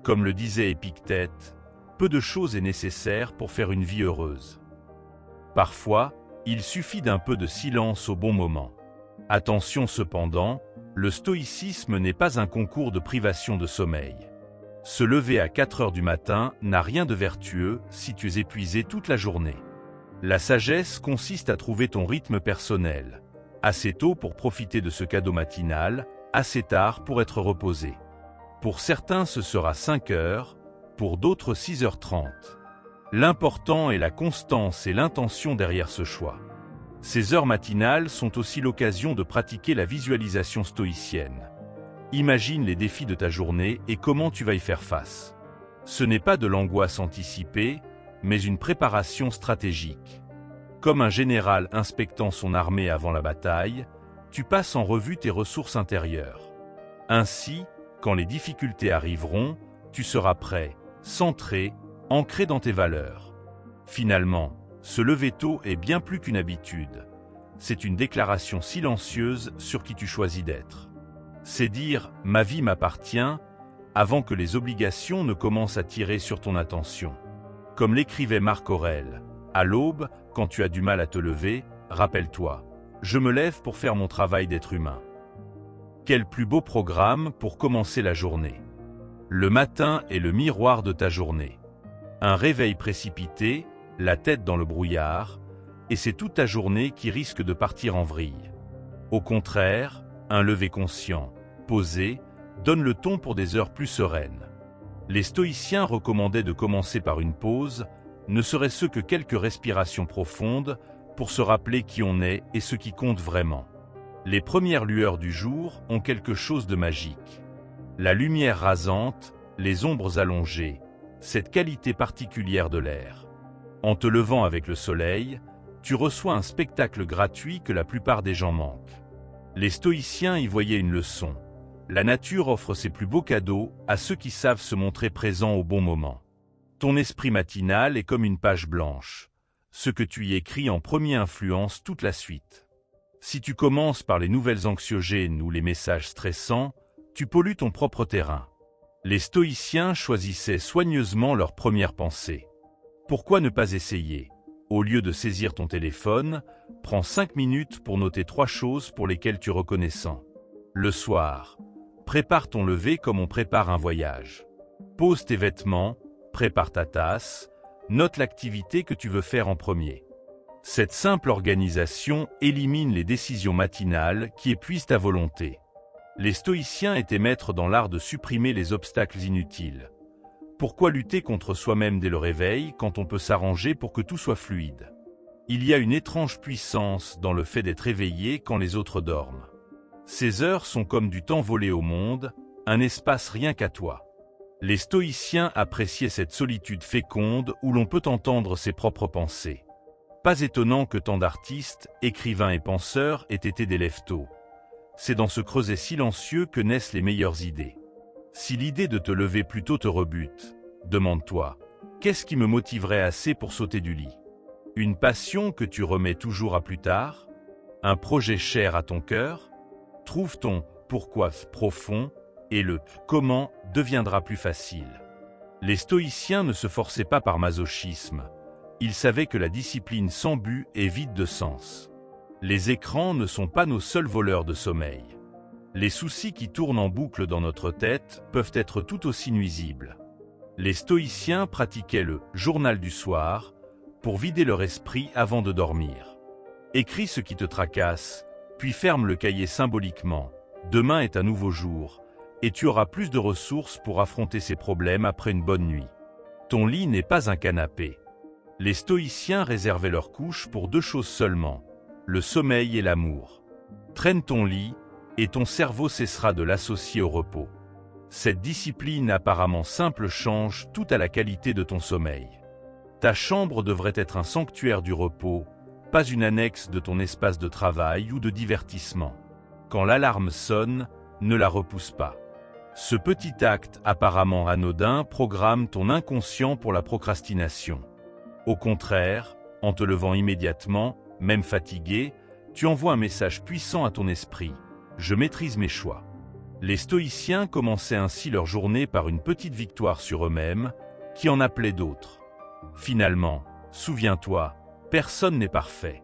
Comme le disait Épictète, peu de choses est nécessaire pour faire une vie heureuse. Parfois, il suffit d'un peu de silence au bon moment. Attention cependant, le stoïcisme n'est pas un concours de privation de sommeil. Se lever à 4 heures du matin n'a rien de vertueux si tu es épuisé toute la journée. La sagesse consiste à trouver ton rythme personnel. Assez tôt pour profiter de ce cadeau matinal, assez tard pour être reposé. Pour certains ce sera 5 heures, pour d'autres 6h30. L'important est la constance et l'intention derrière ce choix. Ces heures matinales sont aussi l'occasion de pratiquer la visualisation stoïcienne. Imagine les défis de ta journée et comment tu vas y faire face. Ce n'est pas de l'angoisse anticipée, mais une préparation stratégique. Comme un général inspectant son armée avant la bataille, tu passes en revue tes ressources intérieures. Ainsi, quand les difficultés arriveront, tu seras prêt, centré, ancré dans tes valeurs. Finalement, se lever tôt est bien plus qu'une habitude. C'est une déclaration silencieuse sur qui tu choisis d'être. C'est dire « ma vie m'appartient » avant que les obligations ne commencent à tirer sur ton attention. Comme l'écrivait Marc Aurèle, à l'aube, quand tu as du mal à te lever, rappelle-toi, je me lève pour faire mon travail d'être humain. Quel plus beau programme pour commencer la journée. Le matin est le miroir de ta journée. Un réveil précipité, la tête dans le brouillard, et c'est toute ta journée qui risque de partir en vrille. Au contraire, un lever conscient, posé, donne le ton pour des heures plus sereines. Les stoïciens recommandaient de commencer par une pause, ne serait-ce que quelques respirations profondes, pour se rappeler qui on est et ce qui compte vraiment. Les premières lueurs du jour ont quelque chose de magique. La lumière rasante, les ombres allongées, cette qualité particulière de l'air. En te levant avec le soleil, tu reçois un spectacle gratuit que la plupart des gens manquent. Les stoïciens y voyaient une leçon. La nature offre ses plus beaux cadeaux à ceux qui savent se montrer présents au bon moment. Ton esprit matinal est comme une page blanche. Ce que tu y écris en premier influence toute la suite. Si tu commences par les nouvelles anxiogènes ou les messages stressants, tu pollues ton propre terrain. Les stoïciens choisissaient soigneusement leurs premières pensées. Pourquoi ne pas essayer? Au lieu de saisir ton téléphone, prends 5 minutes pour noter 3 choses pour lesquelles tu es reconnaissant. Le soir, prépare ton lever comme on prépare un voyage. Pose tes vêtements, prépare ta tasse, note l'activité que tu veux faire en premier. Cette simple organisation élimine les décisions matinales qui épuisent ta volonté. Les stoïciens étaient maîtres dans l'art de supprimer les obstacles inutiles. Pourquoi lutter contre soi-même dès le réveil quand on peut s'arranger pour que tout soit fluide? Il y a une étrange puissance dans le fait d'être éveillé quand les autres dorment. Ces heures sont comme du temps volé au monde, un espace rien qu'à toi. Les stoïciens appréciaient cette solitude féconde où l'on peut entendre ses propres pensées. Pas étonnant que tant d'artistes, écrivains et penseurs aient été des lève-tôt. C'est dans ce creuset silencieux que naissent les meilleures idées. Si l'idée de te lever plus tôt te rebute, demande-toi, qu'est-ce qui me motiverait assez pour sauter du lit? Une passion que tu remets toujours à plus tard? Un projet cher à ton cœur? Trouve ton pourquoi profond et le comment deviendra plus facile. Les stoïciens ne se forçaient pas par masochisme. Ils savaient que la discipline sans but est vide de sens. Les écrans ne sont pas nos seuls voleurs de sommeil. Les soucis qui tournent en boucle dans notre tête peuvent être tout aussi nuisibles. Les stoïciens pratiquaient le journal du soir pour vider leur esprit avant de dormir. Écris ce qui te tracasse, puis ferme le cahier symboliquement. Demain est un nouveau jour, et tu auras plus de ressources pour affronter ces problèmes après une bonne nuit. Ton lit n'est pas un canapé. Les stoïciens réservaient leur couche pour deux choses seulement, le sommeil et l'amour. Traîne ton lit, et ton cerveau cessera de l'associer au repos. Cette discipline apparemment simple change tout à la qualité de ton sommeil. Ta chambre devrait être un sanctuaire du repos, pas une annexe de ton espace de travail ou de divertissement. Quand l'alarme sonne, ne la repousse pas. Ce petit acte apparemment anodin programme ton inconscient pour la procrastination. Au contraire, en te levant immédiatement, même fatigué, tu envoies un message puissant à ton esprit. Je maîtrise mes choix. Les stoïciens commençaient ainsi leur journée par une petite victoire sur eux-mêmes, qui en appelait d'autres. Finalement, souviens-toi, personne n'est parfait.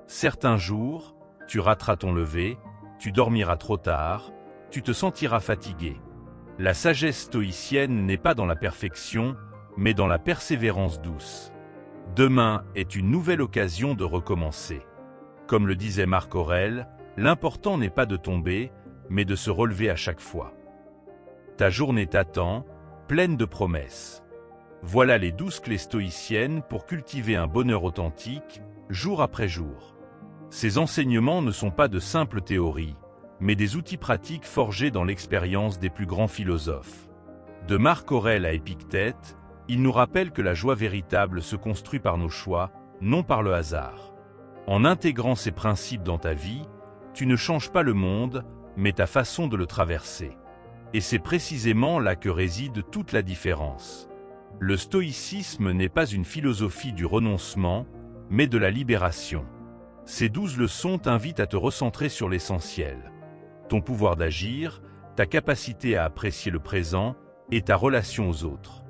Certains jours, tu rateras ton lever, tu dormiras trop tard, tu te sentiras fatigué. La sagesse stoïcienne n'est pas dans la perfection, mais dans la persévérance douce. Demain est une nouvelle occasion de recommencer. Comme le disait Marc Aurèle, l'important n'est pas de tomber, mais de se relever à chaque fois. Ta journée t'attend, pleine de promesses. Voilà les 12 clés stoïciennes pour cultiver un bonheur authentique, jour après jour. Ces enseignements ne sont pas de simples théories, mais des outils pratiques forgés dans l'expérience des plus grands philosophes. De Marc Aurèle à Épictète, il nous rappelle que la joie véritable se construit par nos choix, non par le hasard. En intégrant ces principes dans ta vie, tu ne changes pas le monde, mais ta façon de le traverser. Et c'est précisément là que réside toute la différence. Le stoïcisme n'est pas une philosophie du renoncement, mais de la libération. Ces 12 leçons t'invitent à te recentrer sur l'essentiel. Ton pouvoir d'agir, ta capacité à apprécier le présent et ta relation aux autres.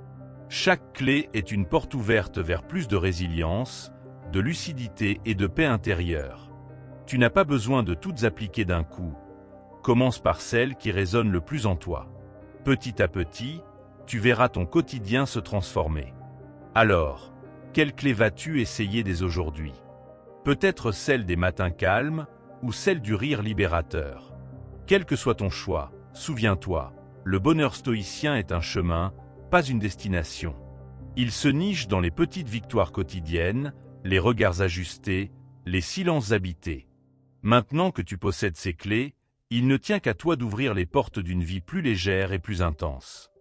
Chaque clé est une porte ouverte vers plus de résilience, de lucidité et de paix intérieure. Tu n'as pas besoin de toutes appliquer d'un coup. Commence par celle qui résonne le plus en toi. Petit à petit, tu verras ton quotidien se transformer. Alors, quelle clé vas-tu essayer dès aujourd'hui? Peut-être celle des matins calmes ou celle du rire libérateur. Quel que soit ton choix, souviens-toi, le bonheur stoïcien est un chemin, pas une destination. Il se niche dans les petites victoires quotidiennes, les regards ajustés, les silences habités. Maintenant que tu possèdes ces clés, il ne tient qu'à toi d'ouvrir les portes d'une vie plus légère et plus intense.